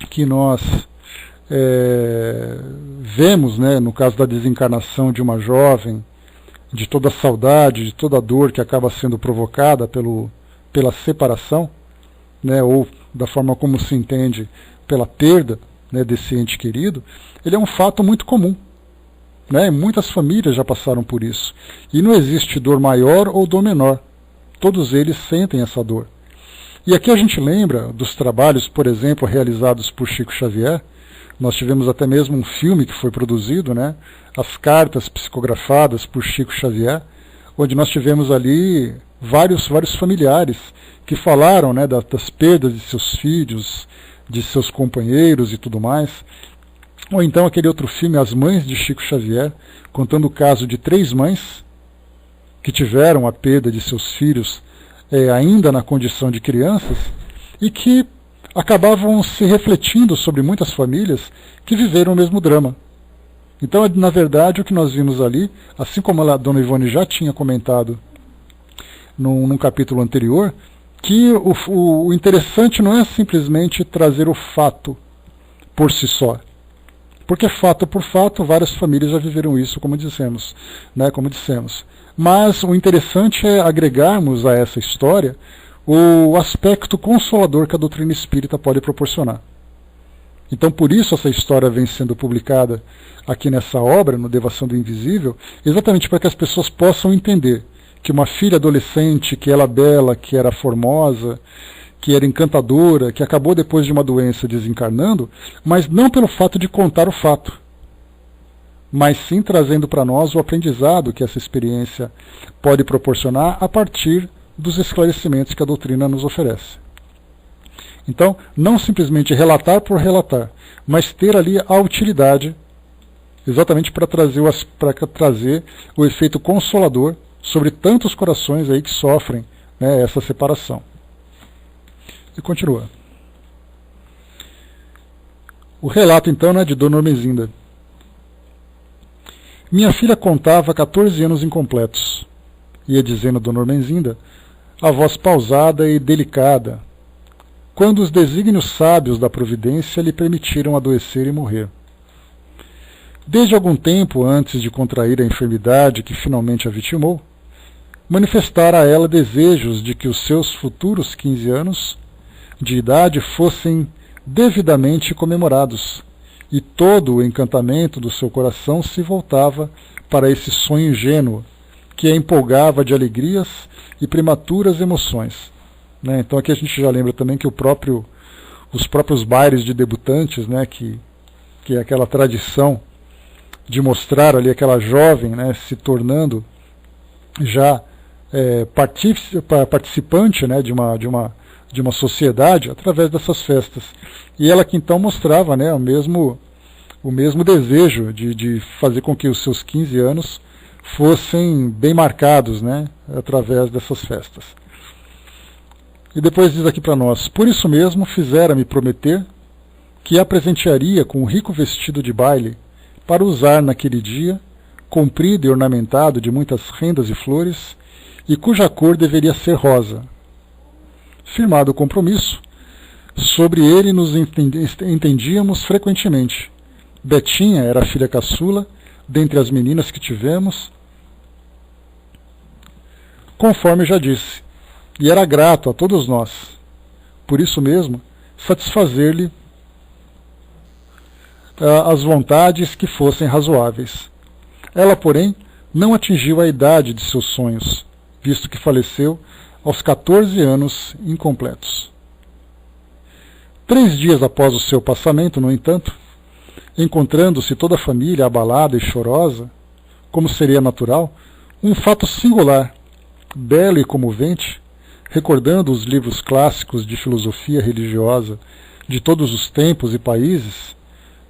que nós vemos, né, no caso da desencarnação de uma jovem, de toda a saudade, de toda a dor que acaba sendo provocada pela separação, né, ou da forma como se entende pela perda, né, desse ente querido, ele é um fato muito comum. Né? Muitas famílias já passaram por isso. E não existe dor maior ou dor menor. Todos eles sentem essa dor. E aqui a gente lembra dos trabalhos, por exemplo, realizados por Chico Xavier. Nós tivemos até mesmo um filme que foi produzido, né? As cartas psicografadas por Chico Xavier, onde nós tivemos ali vários familiares que falaram, né, das perdas de seus filhos, de seus companheiros e tudo mais. Ou então aquele outro filme, As Mães de Chico Xavier, contando o caso de 3 mães que tiveram a perda de seus filhos ainda na condição de crianças e que acabavam se refletindo sobre muitas famílias que viveram o mesmo drama. Então, na verdade, o que nós vimos ali, assim como a Dona Ivone já tinha comentado num capítulo anterior, que o interessante não é simplesmente trazer o fato por si só. Porque fato por fato, várias famílias já viveram isso, como dissemos. Mas o interessante é agregarmos a essa história o aspecto consolador que a doutrina espírita pode proporcionar. Então, por isso essa história vem sendo publicada aqui nessa obra, no Devação do Invisível, exatamente para que as pessoas possam entender que uma filha adolescente, que era bela, que era formosa, que era encantadora, que acabou depois de uma doença desencarnando, mas não pelo fato de contar o fato, mas sim trazendo para nós o aprendizado que essa experiência pode proporcionar a partir dos esclarecimentos que a doutrina nos oferece. Então, não simplesmente relatar por relatar, mas ter ali a utilidade, exatamente para trazer o efeito consolador sobre tantos corações aí que sofrem, né, essa separação. E continua. O relato, então, né, de Dona Ormezinda. Minha filha contava 14 anos incompletos, ia dizendo Dona Ormezinda, a voz pausada e delicada, quando os desígnios sábios da providência lhe permitiram adoecer e morrer. Desde algum tempo antes de contrair a enfermidade que finalmente a vitimou, manifestara a ela desejos de que os seus futuros 15 anos de idade fossem devidamente comemorados, e todo o encantamento do seu coração se voltava para esse sonho ingênuo, que a empolgava de alegrias e prematuras emoções. Né? Então aqui a gente já lembra também que os próprios bailes de debutantes, né, que é aquela tradição de mostrar ali aquela jovem, né, se tornando já participante, né, de uma sociedade através dessas festas. E ela que então mostrava, né, o mesmo desejo de fazer com que os seus 15 anos fossem bem marcados, né, através dessas festas. E depois diz aqui para nós, por isso mesmo fizera-me prometer que a presentearia com um rico vestido de baile para usar naquele dia, comprido e ornamentado de muitas rendas e flores, e cuja cor deveria ser rosa. Firmado o compromisso, sobre ele nos entendíamos frequentemente. Betinha era a filha caçula, dentre as meninas que tivemos, conforme já disse, e era grato a todos nós. Por isso mesmo, satisfazer-lhe as vontades que fossem razoáveis. Ela, porém, não atingiu a idade de seus sonhos, visto que faleceu aos 14 anos incompletos. 3 dias após o seu passamento, no entanto, encontrando-se toda a família abalada e chorosa, como seria natural, um fato singular, belo e comovente, recordando os livros clássicos de filosofia religiosa de todos os tempos e países,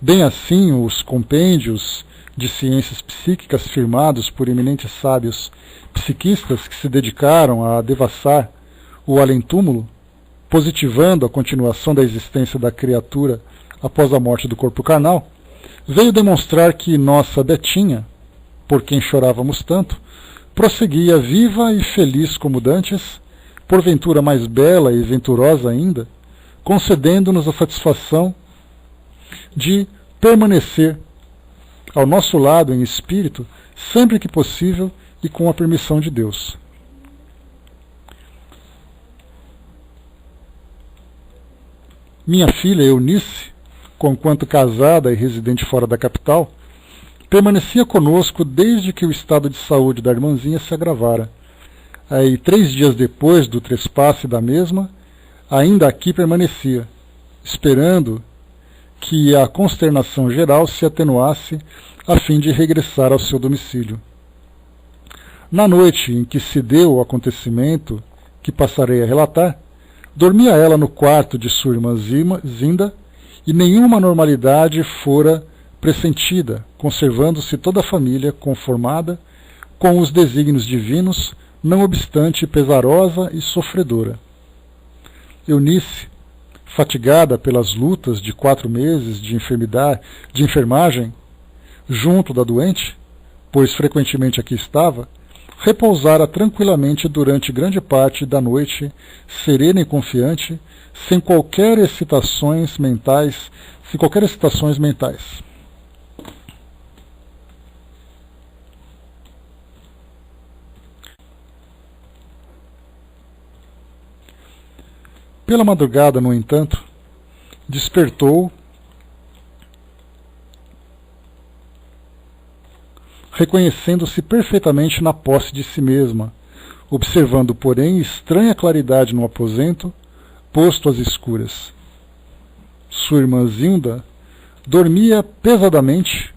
bem assim os compêndios de ciências psíquicas firmados por eminentes sábios psiquistas que se dedicaram a devassar o além-túmulo, positivando a continuação da existência da criatura após a morte do corpo carnal, veio demonstrar que nossa Betinha, por quem chorávamos tanto, prosseguia viva e feliz como dantes, porventura mais bela e venturosa ainda, concedendo-nos a satisfação de permanecer ao nosso lado em espírito sempre que possível e com a permissão de Deus. Minha filha Eunice, conquanto casada e residente fora da capital, permanecia conosco desde que o estado de saúde da irmãzinha se agravara. Aí, 3 dias depois do trespasse da mesma, ainda aqui permanecia, esperando que a consternação geral se atenuasse a fim de regressar ao seu domicílio. Na noite em que se deu o acontecimento que passarei a relatar, dormia ela no quarto de sua irmã Zinda, e nenhuma normalidade fora pressentida, conservando-se toda a família conformada com os desígnios divinos, não obstante pesarosa e sofredora. Eunice fatigada pelas lutas de 4 meses de enfermagem, junto da doente, pois frequentemente aqui estava, repousara tranquilamente durante grande parte da noite, serena e confiante, sem qualquer excitações mentais. Pela madrugada, no entanto, despertou, reconhecendo-se perfeitamente na posse de si mesma, observando, porém, estranha claridade no aposento, posto às escuras. Sua irmã Zilda dormia pesadamente,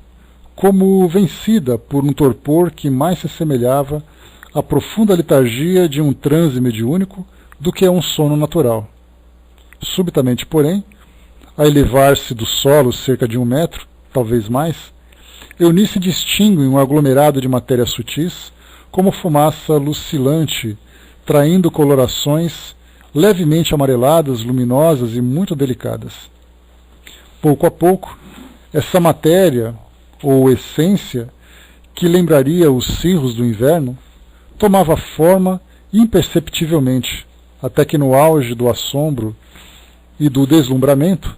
como vencida por um torpor que mais se assemelhava à profunda letargia de um transe mediúnico do que a um sono natural. Subitamente, porém, a elevar-se do solo cerca de 1 metro, talvez mais, Eunice distingue um aglomerado de matérias sutis, como fumaça lucilante, traindo colorações levemente amareladas, luminosas e muito delicadas. Pouco a pouco, essa matéria, ou essência, que lembraria os cirros do inverno, tomava forma imperceptivelmente, até que no auge do assombro e do deslumbramento,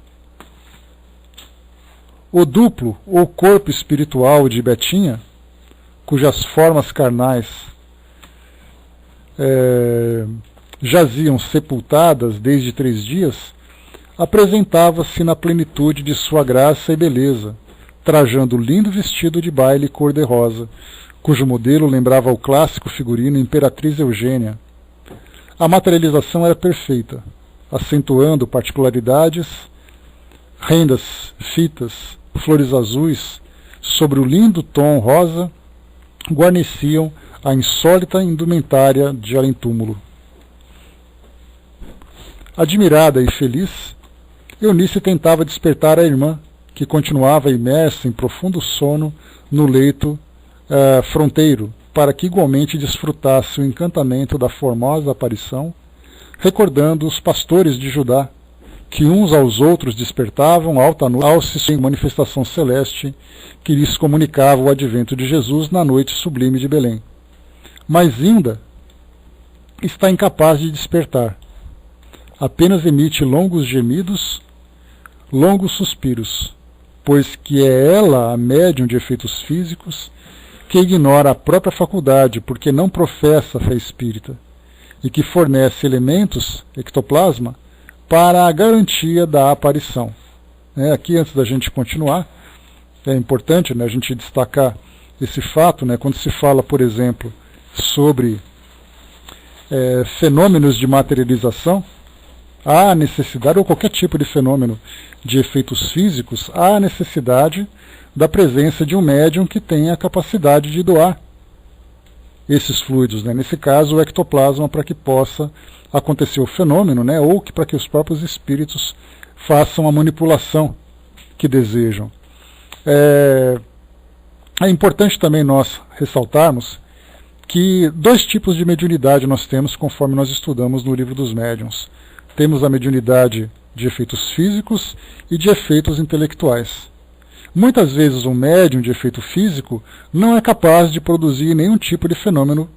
o duplo ou corpo espiritual de Betinha, cujas formas carnais jaziam sepultadas desde 3 dias, apresentava-se na plenitude de sua graça e beleza, trajando lindo vestido de baile cor-de-rosa, cujo modelo lembrava o clássico figurino Imperatriz Eugênia. A materialização era perfeita, acentuando particularidades, rendas, fitas, flores azuis, sobre o lindo tom rosa, guarneciam a insólita indumentária de além-túmulo. Admirada e feliz, Eunice tentava despertar a irmã, que continuava imersa em profundo sono no leito fronteiro, para que igualmente desfrutasse o encantamento da formosa aparição, recordando os pastores de Judá, que uns aos outros despertavam alta noite ao se manifestação celeste que lhes comunicava o advento de Jesus na noite sublime de Belém. Mas Zilda está incapaz de despertar. Apenas emite longos gemidos, longos suspiros, pois que é ela a médium de efeitos físicos, que ignora a própria faculdade porque não professa a fé espírita, e que fornece elementos, ectoplasma, para a garantia da aparição. Aqui, antes da gente continuar, é importante, a gente destacar esse fato, quando se fala, por exemplo, sobre fenômenos de materialização, há necessidade, ou qualquer tipo de fenômeno de efeitos físicos, há a necessidade da presença de um médium que tenha a capacidade de doar esses fluidos, nesse caso o ectoplasma, para que possa acontecer o fenômeno, ou para que os próprios espíritos façam a manipulação que desejam. É importante também nós ressaltarmos que 2 tipos de mediunidade nós temos conforme nós estudamos no Livro dos Médiuns. Temos a mediunidade de efeitos físicos e de efeitos intelectuais. Muitas vezes um médium de efeito físico não é capaz de produzir nenhum tipo de fenômeno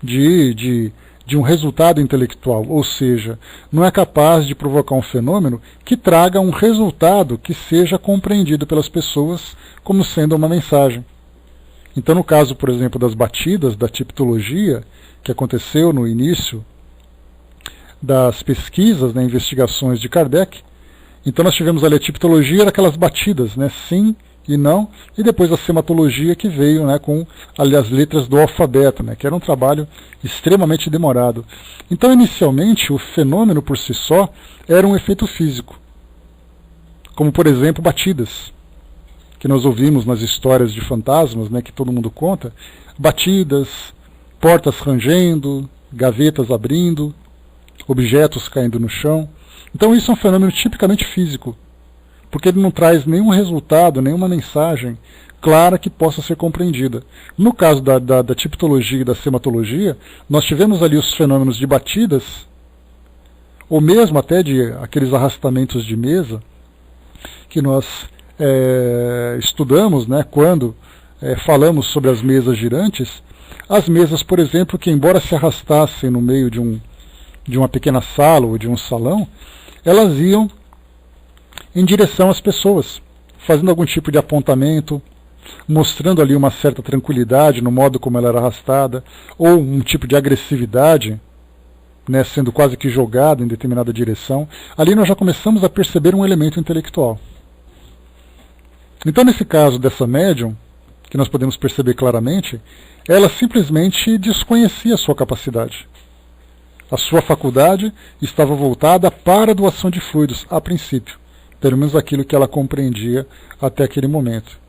de um resultado intelectual, ou seja, não é capaz de provocar um fenômeno que traga um resultado que seja compreendido pelas pessoas como sendo uma mensagem. Então, no caso, por exemplo, das batidas, da tipologia, que aconteceu no início das pesquisas, investigações de Kardec, então nós tivemos ali a tipologia, era aquelas batidas, sim e não, e depois a sematologia que veio com as letras do alfabeto, que era um trabalho extremamente demorado. Então, inicialmente, o fenômeno por si só era um efeito físico, como, por exemplo, batidas, que nós ouvimos nas histórias de fantasmas, que todo mundo conta, batidas, portas rangendo, gavetas abrindo, objetos caindo no chão. Então isso é um fenômeno tipicamente físico, porque ele não traz nenhum resultado, nenhuma mensagem clara que possa ser compreendida. No caso da tipologia e da sematologia, nós tivemos ali os fenômenos de batidas, ou mesmo até de aqueles arrastamentos de mesa que nós estudamos, né, quando falamos sobre as mesas girantes. As mesas, por exemplo, que embora se arrastassem no meio de uma pequena sala ou de um salão, elas iam em direção às pessoas, fazendo algum tipo de apontamento, mostrando ali uma certa tranquilidade no modo como ela era arrastada, ou um tipo de agressividade, né, sendo quase que jogada em determinada direção. Ali nós já começamos a perceber um elemento intelectual. Então, nesse caso dessa médium, que nós podemos perceber claramente, ela simplesmente desconhecia a sua capacidade. A sua faculdade estava voltada para a doação de fluidos, a princípio, pelo menos aquilo que ela compreendia até aquele momento.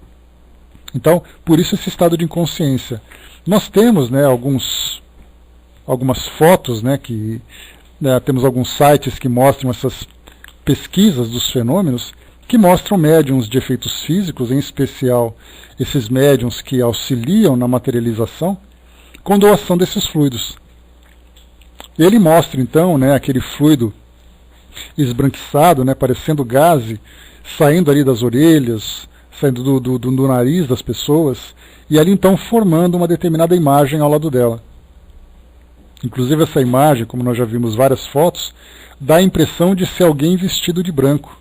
Então, por isso esse estado de inconsciência. Nós temos, né, algumas fotos, né, temos alguns sites que mostram essas pesquisas dos fenômenos, que mostram médiums de efeitos físicos, em especial esses médiums que auxiliam na materialização, com doação desses fluidos. Ele mostra então, né, aquele fluido esbranquiçado, né, parecendo gaze, saindo ali das orelhas, saindo do nariz das pessoas, e ali então formando uma determinada imagem ao lado dela. Inclusive essa imagem, como nós já vimos várias fotos, dá a impressão de ser alguém vestido de branco,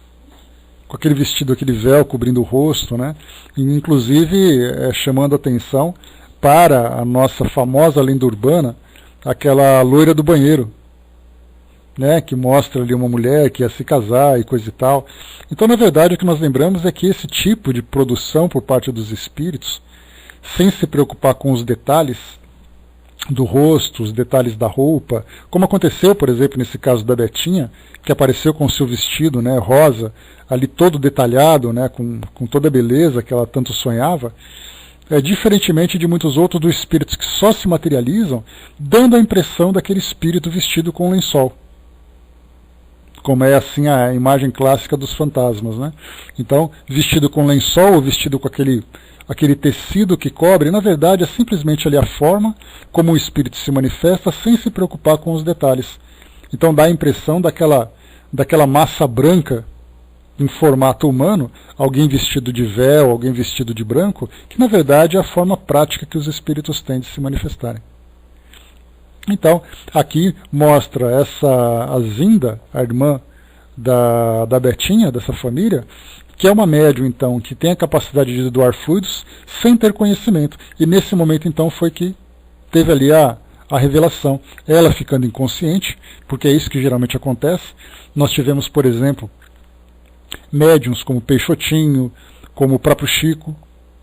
com aquele vestido, aquele véu cobrindo o rosto, né? E, inclusive chamando atenção para a nossa famosa lenda urbana, aquela loira do banheiro, né? Que mostra ali uma mulher que ia se casar e coisa e tal. Então, na verdade, o que nós lembramos é que esse tipo de produção por parte dos espíritos, sem se preocupar com os detalhes do rosto, os detalhes da roupa, como aconteceu, por exemplo, nesse caso da Betinha, que apareceu com o seu vestido, né, rosa, ali todo detalhado, né, com toda a beleza que ela tanto sonhava, diferentemente de muitos outros dos espíritos que só se materializam, dando a impressão daquele espírito vestido com um lençol. Como é assim a imagem clássica dos fantasmas, né? Então, vestido com lençol, vestido com aquele tecido que cobre, na verdade é simplesmente ali a forma como o espírito se manifesta, sem se preocupar com os detalhes. Então dá a impressão daquela massa branca em formato humano, alguém vestido de véu, alguém vestido de branco, que na verdade é a forma prática que os espíritos têm de se manifestarem. Então, aqui mostra a Zinda, a irmã da Betinha, dessa família, que é uma médium, então, que tem a capacidade de doar fluidos sem ter conhecimento. E nesse momento, então, foi que teve ali a revelação. Ela ficando inconsciente, porque é isso que geralmente acontece. Nós tivemos, por exemplo, médiums como Peixotinho, como o próprio Chico,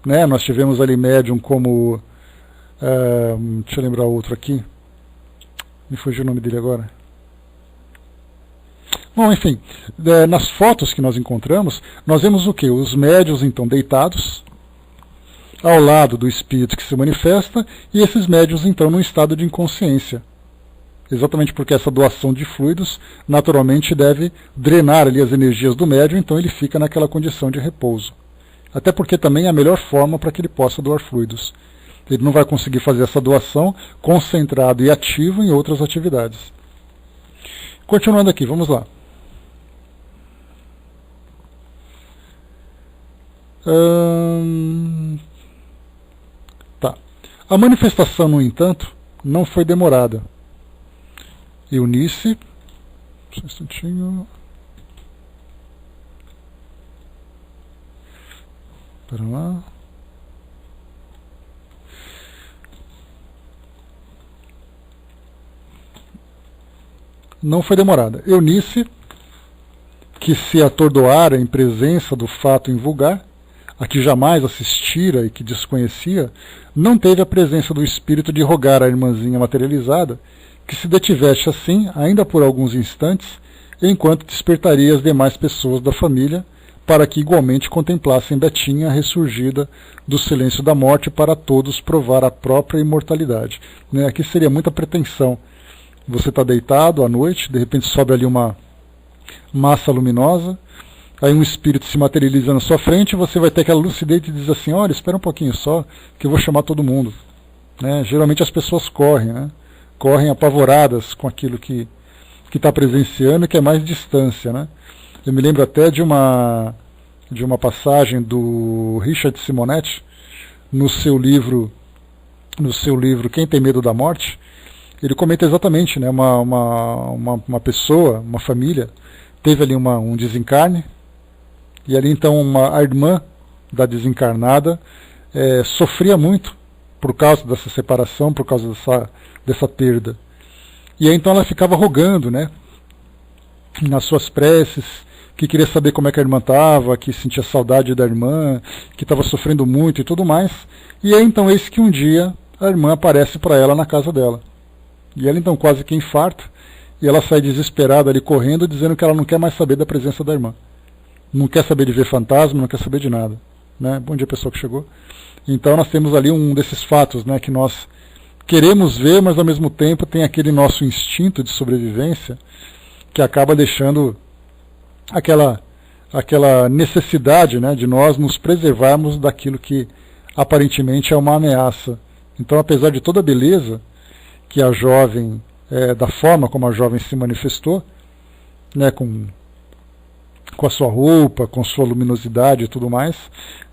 né? Nós tivemos ali médium como... deixa eu lembrar outro aqui. Me fugiu o nome dele agora. Bom, enfim, nas fotos que nós encontramos, nós vemos o quê? Os médiuns, então, deitados, ao lado do espírito que se manifesta, e esses médiuns, então, num estado de inconsciência. Exatamente porque essa doação de fluidos, naturalmente, deve drenar ali as energias do médium, então ele fica naquela condição de repouso. Até porque também é a melhor forma para que ele possa doar fluidos. Ele não vai conseguir fazer essa doação concentrado e ativo em outras atividades. Continuando aqui, vamos lá. Tá. A manifestação, no entanto, não foi demorada. Eunice, só um instantinho. Espera lá. Não foi demorada. Eunice, que se atordoara em presença do fato invulgar, a que jamais assistira e que desconhecia, não teve a presença do espírito de rogar à irmãzinha materializada que se detivesse assim, ainda por alguns instantes, enquanto despertaria as demais pessoas da família, para que igualmente contemplassem Betinha ressurgida do silêncio da morte, para todos provar a própria imortalidade. Aqui seria muita pretensão. Você está deitado à noite, de repente sobe ali uma massa luminosa, aí um espírito se materializa na sua frente, e você vai ter aquela lucidez e diz assim, olha, espera um pouquinho só, que eu vou chamar todo mundo. Geralmente as pessoas correm, correm apavoradas com aquilo que que está presenciando e que é mais distância, né? Eu me lembro até de uma passagem do Richard Simonetti no seu livro Quem Tem Medo da Morte. Ele comenta exatamente, né? Uma pessoa, uma família, teve ali um desencarne, e ali então a irmã da desencarnada sofria muito por causa dessa separação, por causa dessa perda. E aí então ela ficava rogando, né, nas suas preces, que queria saber como é que a irmã estava, que sentia saudade da irmã, que estava sofrendo muito e tudo mais. E aí então eis que um dia a irmã aparece para ela na casa dela. E ela então quase que infarta, e ela sai desesperada ali correndo, dizendo que ela não quer mais saber da presença da irmã. Não quer saber de ver fantasma, não quer saber de nada. Né? Bom dia, pessoal que chegou. Então nós temos ali um desses fatos, né, que nós queremos ver, mas ao mesmo tempo tem aquele nosso instinto de sobrevivência que acaba deixando aquela necessidade, né, de nós nos preservarmos daquilo que aparentemente é uma ameaça. Então, apesar de toda a beleza que a jovem, da forma como a jovem se manifestou, né, com a sua roupa, com sua luminosidade e tudo mais,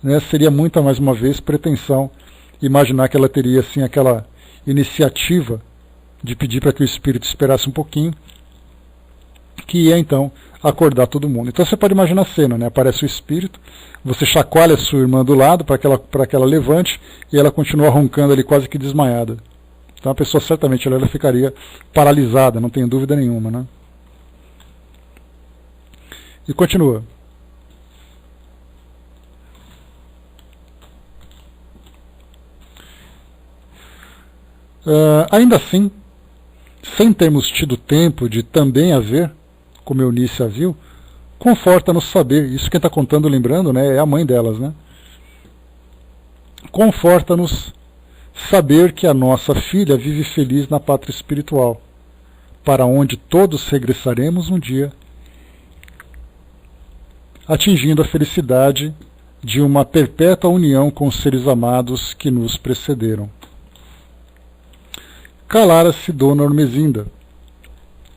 né, seria muita, mais uma vez, pretensão imaginar que ela teria assim aquela iniciativa de pedir para que o espírito esperasse um pouquinho, que ia então acordar todo mundo. Então você pode imaginar a cena, né? Aparece o espírito, você chacoalha a sua irmã do lado para que ela levante, e ela continua roncando ali quase que desmaiada. Então a pessoa certamente ela ficaria paralisada, não tenho dúvida nenhuma, né? E continua. Ainda assim, sem termos tido tempo de também haver, como Eunice a viu, conforta-nos saber, isso quem está contando, lembrando, né, é a mãe delas, né? Conforta-nos saber que a nossa filha vive feliz na pátria espiritual, para onde todos regressaremos um dia, atingindo a felicidade de uma perpétua união com os seres amados que nos precederam. Calara-se Dona Ormezinda,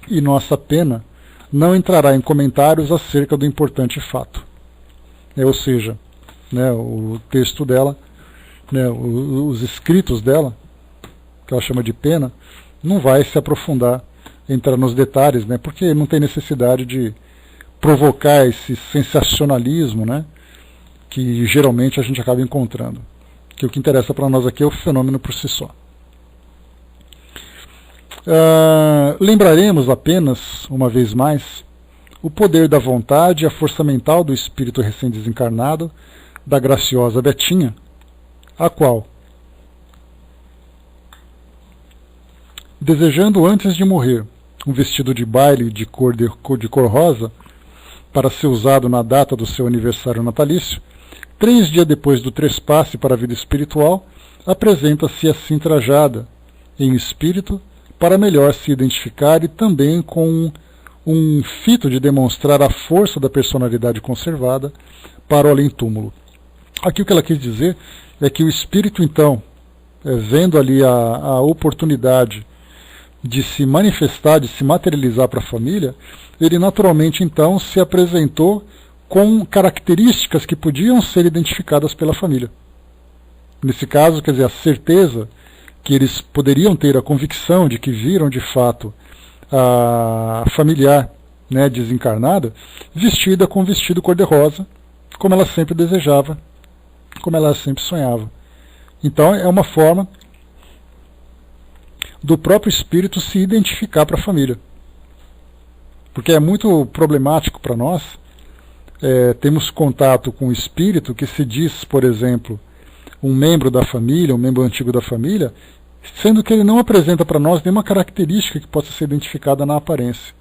e nossa pena não entrará em comentários acerca do importante fato. Ou seja, né, o texto dela, né, os escritos dela, que ela chama de pena, não vai se aprofundar, entrar nos detalhes, né, porque não tem necessidade de provocar esse sensacionalismo, né, que geralmente a gente acaba encontrando. Que o que interessa para nós aqui é o fenômeno por si só. Lembraremos apenas, uma vez mais, o poder da vontade e a força mental do espírito recém-desencarnado da graciosa Betinha, a qual, desejando antes de morrer um vestido de baile de cor rosa para ser usado na data do seu aniversário natalício, 3 dias depois do trespasse para a vida espiritual, apresenta-se assim trajada, em espírito, para melhor se identificar e também com um fito de demonstrar a força da personalidade conservada para o além-túmulo. Aqui o que ela quis dizer é que o espírito, então, vendo ali a oportunidade de se manifestar, de se materializar para a família, ele naturalmente, então, se apresentou com características que podiam ser identificadas pela família. Nesse caso, quer dizer, a certeza que eles poderiam ter, a convicção de que viram de fato a familiar, né, desencarnada, vestida com um vestido cor-de-rosa, como ela sempre desejava, como ela sempre sonhava. Então é uma forma do próprio espírito se identificar para a família. Porque é muito problemático para nós termos contato com o espírito que se diz, por exemplo, um membro da família, um membro antigo da família, sendo que ele não apresenta para nós nenhuma característica que possa ser identificada na aparência.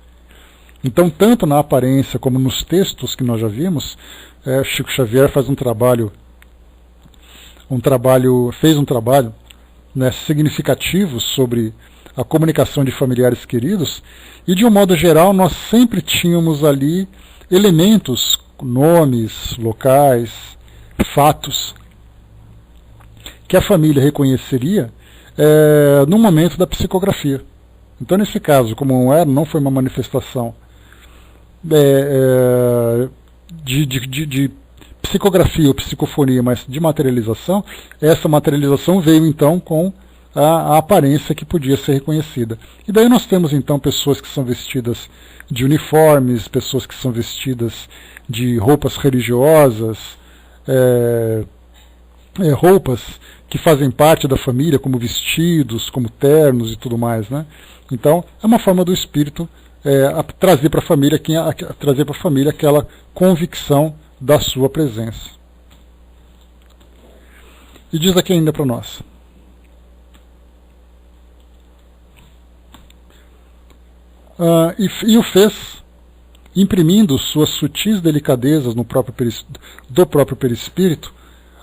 Então, tanto na aparência como nos textos que nós já vimos, Chico Xavier fez um trabalho, né, significativo sobre a comunicação de familiares queridos, e de um modo geral nós sempre tínhamos ali elementos, nomes, locais, fatos, que a família reconheceria no momento da psicografia. Então, nesse caso, como não foi uma manifestação de psicografia ou psicofonia, mas de materialização, essa materialização veio então com a aparência que podia ser reconhecida. E daí nós temos então pessoas que são vestidas de uniformes, pessoas que são vestidas de roupas religiosas, roupas que fazem parte da família, como vestidos, como ternos e tudo mais, né? Então, é uma forma do espírito trazer para a família aquela convicção da sua presença. E diz aqui ainda para nós: e o fez imprimindo suas sutis delicadezas do próprio perispírito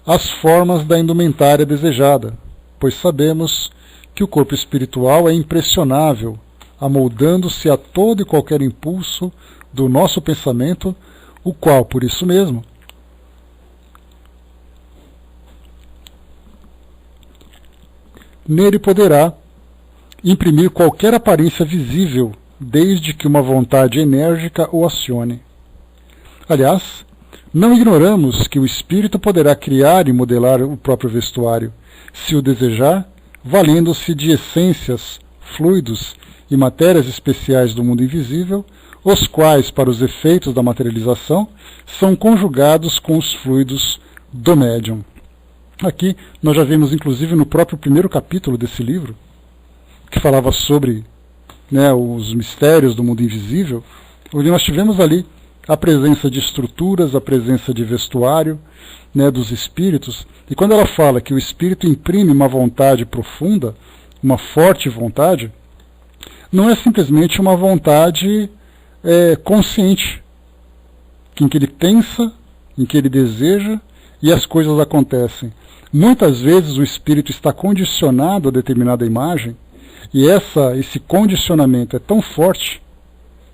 as formas da indumentária desejada, pois sabemos que o corpo espiritual é impressionável, amoldando-se a todo e qualquer impulso do nosso pensamento, o qual, por isso mesmo, nele poderá imprimir qualquer aparência visível, desde que uma vontade enérgica o acione. Aliás, não ignoramos que o espírito poderá criar e modelar o próprio vestuário, se o desejar, valendo-se de essências, fluidos e matérias especiais do mundo invisível, os quais, para os efeitos da materialização, são conjugados com os fluidos do médium. Aqui nós já vimos, inclusive, no próprio primeiro capítulo desse livro, que falava sobre os mistérios do mundo invisível, onde nós tivemos ali a presença de estruturas, a presença de vestuário, dos espíritos. E quando ela fala que o espírito imprime uma vontade profunda, uma forte vontade, não é simplesmente uma vontade consciente, em que ele pensa, em que ele deseja, e as coisas acontecem. Muitas vezes o espírito está condicionado a determinada imagem, e esse condicionamento é tão forte,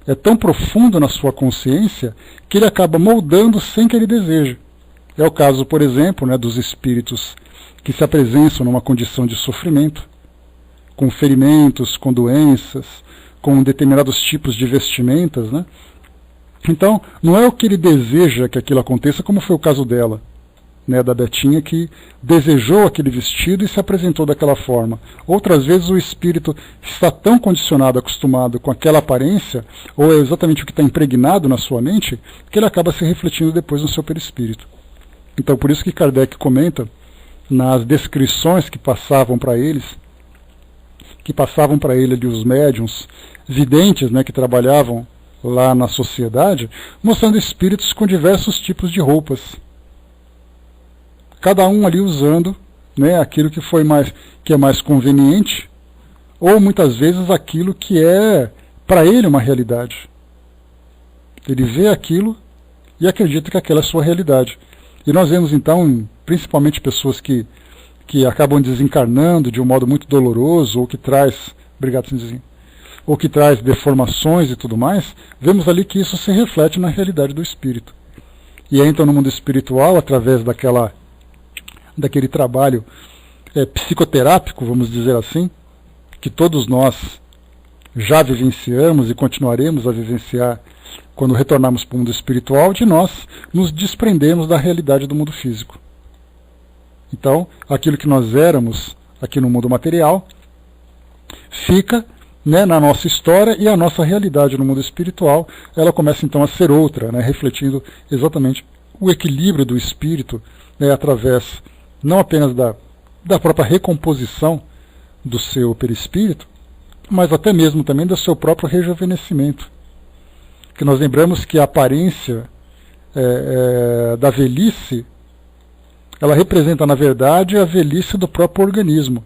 é tão profundo na sua consciência, que ele acaba moldando sem que ele deseje. É o caso, por exemplo, dos espíritos que se apresentam numa condição de sofrimento, com ferimentos, com doenças, com determinados tipos de vestimentas, né? Então, não é o que ele deseja que aquilo aconteça, como foi o caso dela, da Betinha, que desejou aquele vestido e se apresentou daquela forma. Outras vezes o espírito está tão condicionado, acostumado com aquela aparência, ou é exatamente o que está impregnado na sua mente, que ele acaba se refletindo depois no seu perispírito. Então, por isso que Kardec comenta, nas descrições que passavam para ele ali os médiuns videntes, que trabalhavam lá na sociedade, mostrando espíritos com diversos tipos de roupas. Cada um ali usando aquilo que é mais conveniente, ou muitas vezes aquilo que é para ele uma realidade. Ele vê aquilo e acredita que aquela é a sua realidade. E nós vemos então, principalmente pessoas que acabam desencarnando de um modo muito doloroso, ou que traz, obrigado, Cinzinho, ou que traz deformações e tudo mais, vemos ali que isso se reflete na realidade do espírito. E aí então no mundo espiritual, através daquele trabalho psicoterápico, vamos dizer assim, que todos nós já vivenciamos e continuaremos a vivenciar quando retornarmos para o mundo espiritual, de nós nos desprendemos da realidade do mundo físico. Então, aquilo que nós éramos aqui no mundo material fica na nossa história, e a nossa realidade no mundo espiritual, ela começa então a ser outra, refletindo exatamente o equilíbrio do espírito, através não apenas da própria recomposição do seu perispírito, mas até mesmo também do seu próprio rejuvenescimento. Que nós lembramos que a aparência da velhice, ela representa, na verdade, a velhice do próprio organismo.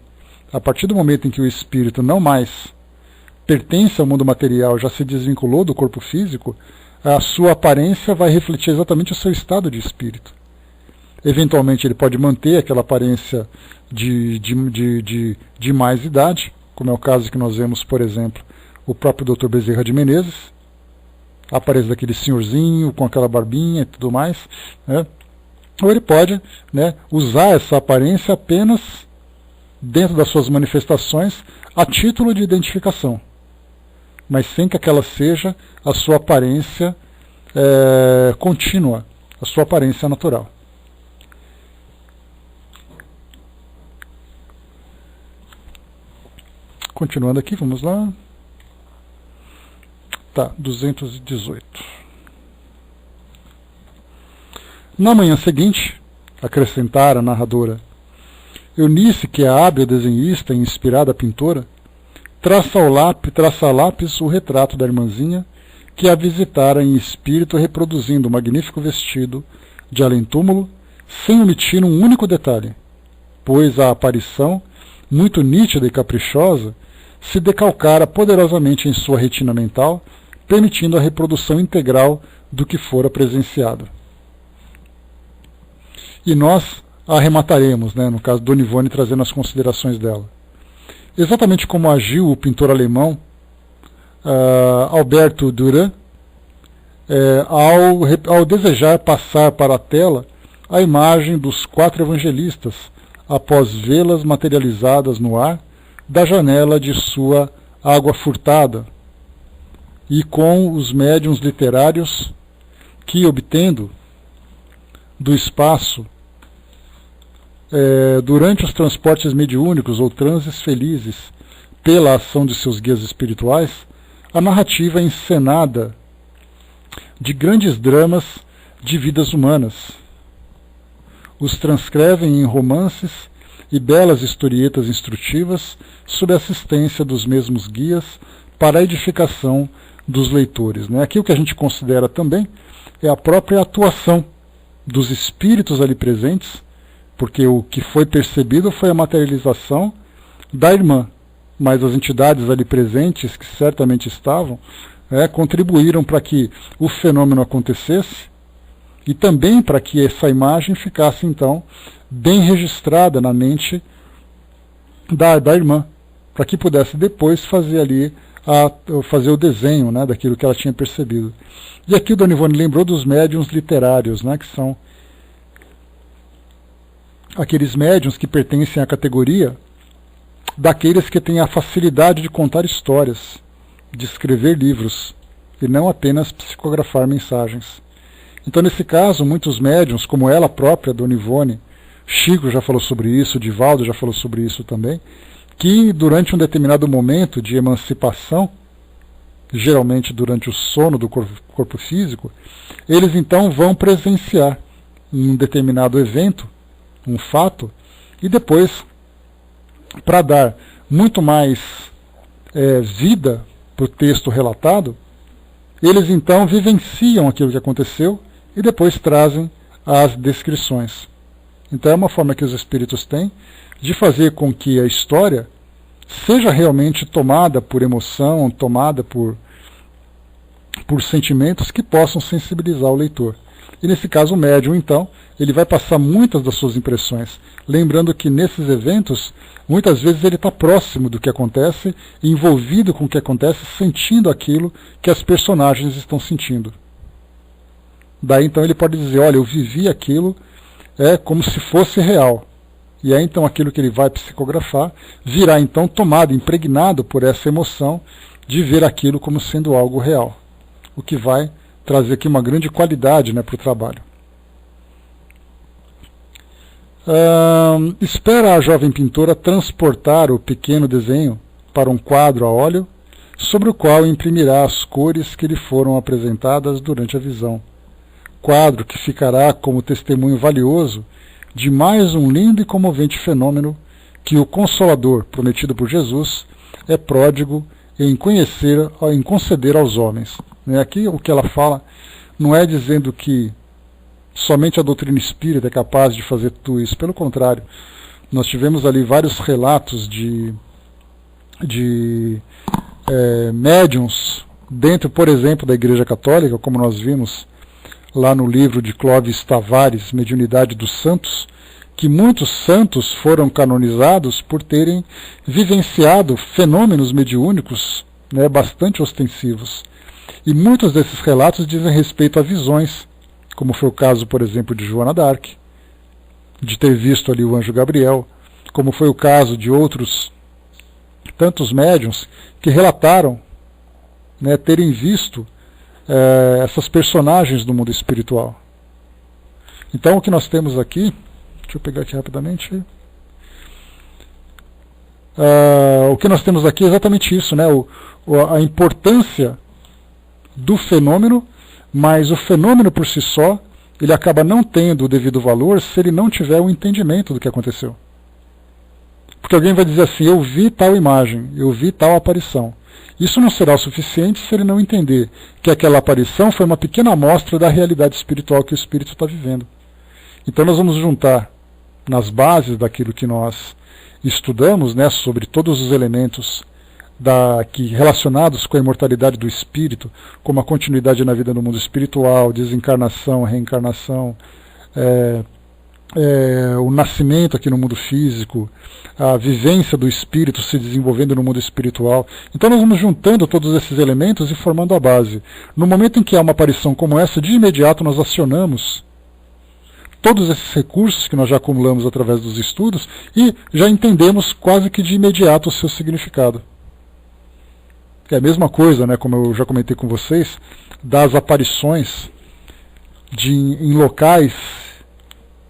A partir do momento em que o espírito não mais pertence ao mundo material, já se desvinculou do corpo físico, a sua aparência vai refletir exatamente o seu estado de espírito. Eventualmente ele pode manter aquela aparência de mais idade, como é o caso que nós vemos, por exemplo, o próprio Dr. Bezerra de Menezes, aparece daquele senhorzinho com aquela barbinha e tudo mais, ou ele pode usar essa aparência apenas dentro das suas manifestações a título de identificação. mas sem que aquela seja a sua aparência contínua, a sua aparência natural. Continuando aqui, vamos lá. Tá, 218. Na manhã seguinte, acrescentara a narradora, Eunice, que é a hábil desenhista e inspirada pintora, traça a lápis o retrato da irmãzinha que a visitara em espírito, reproduzindo o magnífico vestido de além-túmulo, sem omitir um único detalhe, pois a aparição, muito nítida e caprichosa, se decalcara poderosamente em sua retina mental, permitindo a reprodução integral do que fora presenciado. E nós arremataremos, no caso Dona Ivone, trazendo as considerações dela. Exatamente como agiu o pintor alemão Alberto Dürer, ao desejar passar para a tela a imagem dos 4 evangelistas, após vê-las materializadas no ar, da janela de sua água furtada, e com os médiuns literários que, obtendo do espaço, durante os transportes mediúnicos ou transes felizes, pela ação de seus guias espirituais, a narrativa encenada de grandes dramas de vidas humanas. Os transcrevem em romances e belas historietas instrutivas sob a assistência dos mesmos guias para a edificação dos leitores. Aqui o que a gente considera também é a própria atuação dos espíritos ali presentes, porque o que foi percebido foi a materialização da irmã, mas as entidades ali presentes, que certamente estavam, contribuíram para que o fenômeno acontecesse e também para que essa imagem ficasse, então, bem registrada na mente da irmã, para que pudesse depois fazer ali fazer o desenho daquilo que ela tinha percebido. E aqui o Dona Ivone lembrou dos médiuns literários, que são aqueles médiuns que pertencem à categoria daqueles que têm a facilidade de contar histórias, de escrever livros, e não apenas psicografar mensagens. Então, nesse caso, muitos médiuns, como ela própria, Dona Ivone, Chico já falou sobre isso, Divaldo já falou sobre isso também, que durante um determinado momento de emancipação, geralmente durante o sono do corpo físico, eles então vão presenciar um determinado evento, um fato, e depois, para dar muito mais vida para o texto relatado, eles então vivenciam aquilo que aconteceu e depois trazem as descrições. Então é uma forma que os espíritos têm de fazer com que a história seja realmente tomada por emoção, tomada por sentimentos que possam sensibilizar o leitor. E nesse caso o médium, então, ele vai passar muitas das suas impressões, lembrando que nesses eventos, muitas vezes ele está próximo do que acontece, envolvido com o que acontece, sentindo aquilo que as personagens estão sentindo. Daí então ele pode dizer, olha, eu vivi aquilo como se fosse real. E aí então aquilo que ele vai psicografar virá então tomado, impregnado por essa emoção de ver aquilo como sendo algo real. O que vai trazer aqui uma grande qualidade para o trabalho. Espera a jovem pintora transportar o pequeno desenho para um quadro a óleo, sobre o qual imprimirá as cores que lhe foram apresentadas durante a visão. Quadro que ficará como testemunho valioso de mais um lindo e comovente fenômeno que o Consolador, prometido por Jesus, é pródigo em conceder aos homens. Aqui o que ela fala não é dizendo que somente a doutrina espírita é capaz de fazer tudo isso. Pelo contrário, nós tivemos ali vários relatos de médiuns dentro, por exemplo, da Igreja Católica, como nós vimos lá no livro de Clóvis Tavares, Mediunidade dos Santos, que muitos santos foram canonizados por terem vivenciado fenômenos mediúnicos bastante ostensivos. E muitos desses relatos dizem respeito a visões, como foi o caso, por exemplo, de Joana d'Arc, de ter visto ali o anjo Gabriel, como foi o caso de outros tantos médiuns que relataram né, terem visto essas personagens do mundo espiritual. Então o que nós temos aqui, deixa eu pegar aqui rapidamente, o que nós temos aqui é exatamente isso, né, a importância do fenômeno, mas o fenômeno por si só, ele acaba não tendo o devido valor se ele não tiver o entendimento do que aconteceu. Porque alguém vai dizer assim, eu vi tal imagem, eu vi tal aparição. Isso não será o suficiente se ele não entender que aquela aparição foi uma pequena amostra da realidade espiritual que o espírito está vivendo. Então nós vamos juntar nas bases daquilo que nós estudamos, né, sobre todos os elementos relacionados com a imortalidade do espírito, como a continuidade na vida no mundo espiritual, desencarnação, reencarnação, o nascimento aqui no mundo físico, a vivência do espírito se desenvolvendo no mundo espiritual. Então nós vamos juntando todos esses elementos e formando a base. No momento em que há uma aparição como essa, de imediato nós acionamos todos esses recursos que nós já acumulamos através dos estudos e já entendemos quase que de imediato o seu significado. É a mesma coisa, né, como eu já comentei com vocês, das aparições em locais,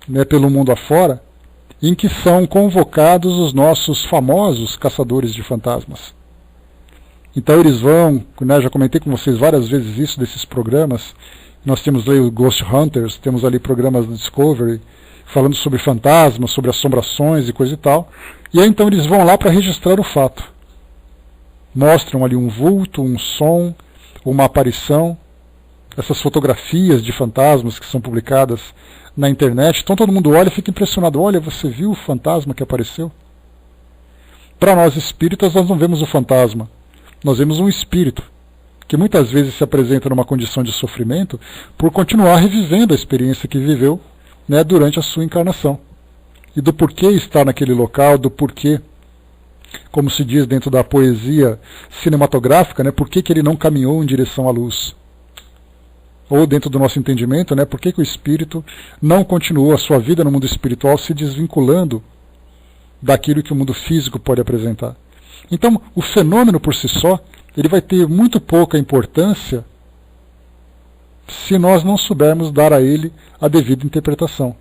né, pelo mundo afora, em que são convocados os nossos famosos caçadores de fantasmas. Então eles vão, né, já comentei com vocês várias vezes isso, desses programas. Nós temos ali o Ghost Hunters, temos ali programas do Discovery, falando sobre fantasmas, sobre assombrações e coisa e tal. E aí então eles vão lá para registrar o fato. Mostram ali um vulto, um som, uma aparição, essas fotografias de fantasmas que são publicadas na internet. Então todo mundo olha e fica impressionado. Olha, você viu o fantasma que apareceu? Para nós espíritas, nós não vemos o fantasma. Nós vemos um espírito, que muitas vezes se apresenta numa condição de sofrimento por continuar revivendo a experiência que viveu, né, durante a sua encarnação. E do porquê estar naquele local, do porquê, como se diz dentro da poesia cinematográfica, né, por que ele não caminhou em direção à luz. Ou dentro do nosso entendimento, né, por que o espírito não continuou a sua vida no mundo espiritual se desvinculando daquilo que o mundo físico pode apresentar. Então, o fenômeno por si só, ele vai ter muito pouca importância se nós não soubermos dar a ele a devida interpretação.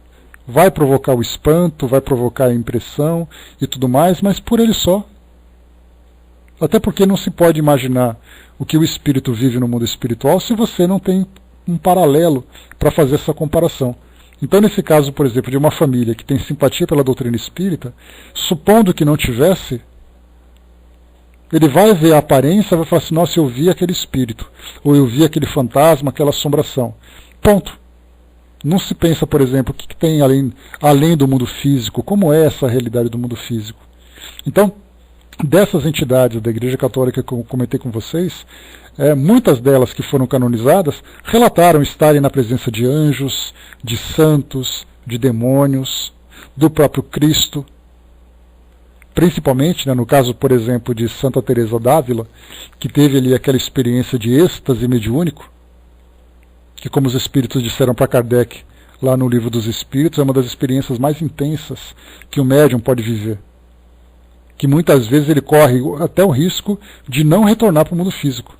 Vai provocar o espanto, vai provocar a impressão e tudo mais, mas por ele só. Até porque não se pode imaginar o que o espírito vive no mundo espiritual se você não tem um paralelo para fazer essa comparação. Então, nesse caso, por exemplo, de uma família que tem simpatia pela doutrina espírita, supondo que não tivesse, ele vai ver a aparência e vai falar assim, nossa, eu vi aquele espírito, ou eu vi aquele fantasma, aquela assombração. Ponto. Não se pensa, por exemplo, o que tem além do mundo físico, como é essa realidade do mundo físico. Então, dessas entidades da Igreja Católica que eu comentei com vocês, muitas delas que foram canonizadas relataram estarem na presença de anjos, de santos, de demônios, do próprio Cristo. Principalmente, né, no caso, por exemplo, de Santa Teresa d'Ávila, que teve ali aquela experiência de êxtase mediúnico, que, como os espíritos disseram para Kardec, lá no Livro dos Espíritos, é uma das experiências mais intensas que o médium pode viver. Que muitas vezes ele corre até o risco de não retornar para o mundo físico.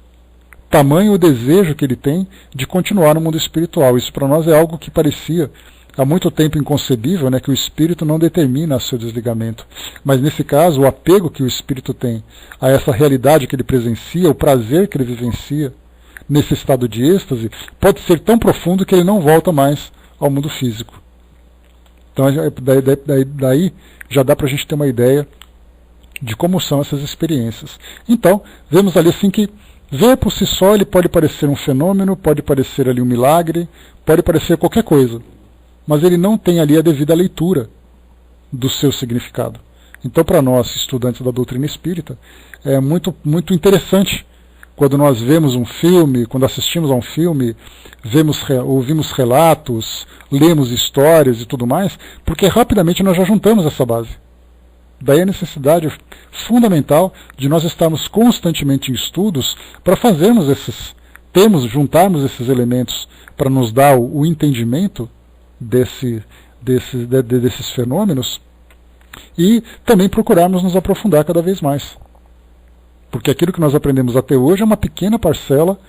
Tamanho o desejo que ele tem de continuar no mundo espiritual. Isso para nós é algo que parecia há muito tempo inconcebível, né, que o espírito não determina seu desligamento. Mas nesse caso, o apego que o espírito tem a essa realidade que ele presencia, o prazer que ele vivencia nesse estado de êxtase, pode ser tão profundo que ele não volta mais ao mundo físico. Então daí já dá para a gente ter uma ideia de como são essas experiências. Então, vemos ali assim que ver por si só ele pode parecer um fenômeno, pode parecer ali um milagre, pode parecer qualquer coisa, mas ele não tem ali a devida leitura do seu significado. Então, para nós, estudantes da doutrina espírita, é muito, muito interessante quando nós vemos um filme, quando assistimos a um filme, ouvimos relatos, lemos histórias e tudo mais, porque rapidamente nós já juntamos essa base. Daí a necessidade fundamental de nós estarmos constantemente em estudos para juntarmos esses elementos para nos dar o entendimento desses fenômenos e também procurarmos nos aprofundar cada vez mais. Porque aquilo que nós aprendemos até hoje é uma pequena parcela,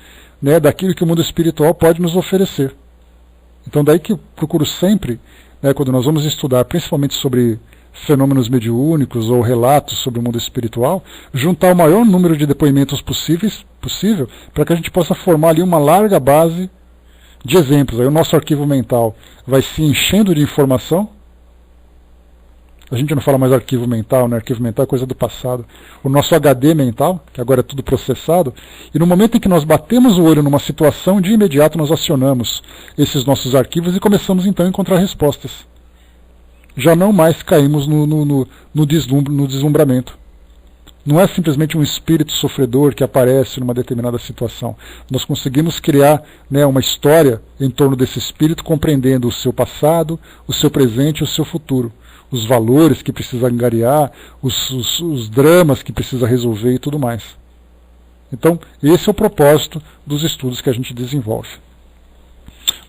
né, daquilo que o mundo espiritual pode nos oferecer. Então daí que eu procuro sempre, né, quando nós vamos estudar principalmente sobre fenômenos mediúnicos ou relatos sobre o mundo espiritual, juntar o maior número de depoimentos possível para que a gente possa formar ali uma larga base de exemplos. Aí o nosso arquivo mental vai se enchendo de informação. A gente não fala mais arquivo mental, né? Arquivo mental é coisa do passado. O nosso HD mental, que agora é tudo processado, e no momento em que nós batemos o olho numa situação, de imediato nós acionamos esses nossos arquivos e começamos então a encontrar respostas. Já não mais caímos no deslumbramento. Não é simplesmente um espírito sofredor que aparece numa determinada situação. Nós conseguimos criar, né, uma história em torno desse espírito, compreendendo o seu passado, o seu presente e o seu futuro. Os valores que precisa angariar, os dramas que precisa resolver e tudo mais. Então, esse é o propósito dos estudos que a gente desenvolve.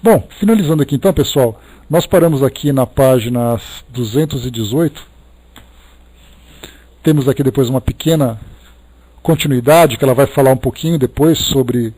Bom, finalizando aqui então, pessoal, nós paramos aqui na página 218. Temos aqui depois uma pequena continuidade, que ela vai falar um pouquinho depois sobre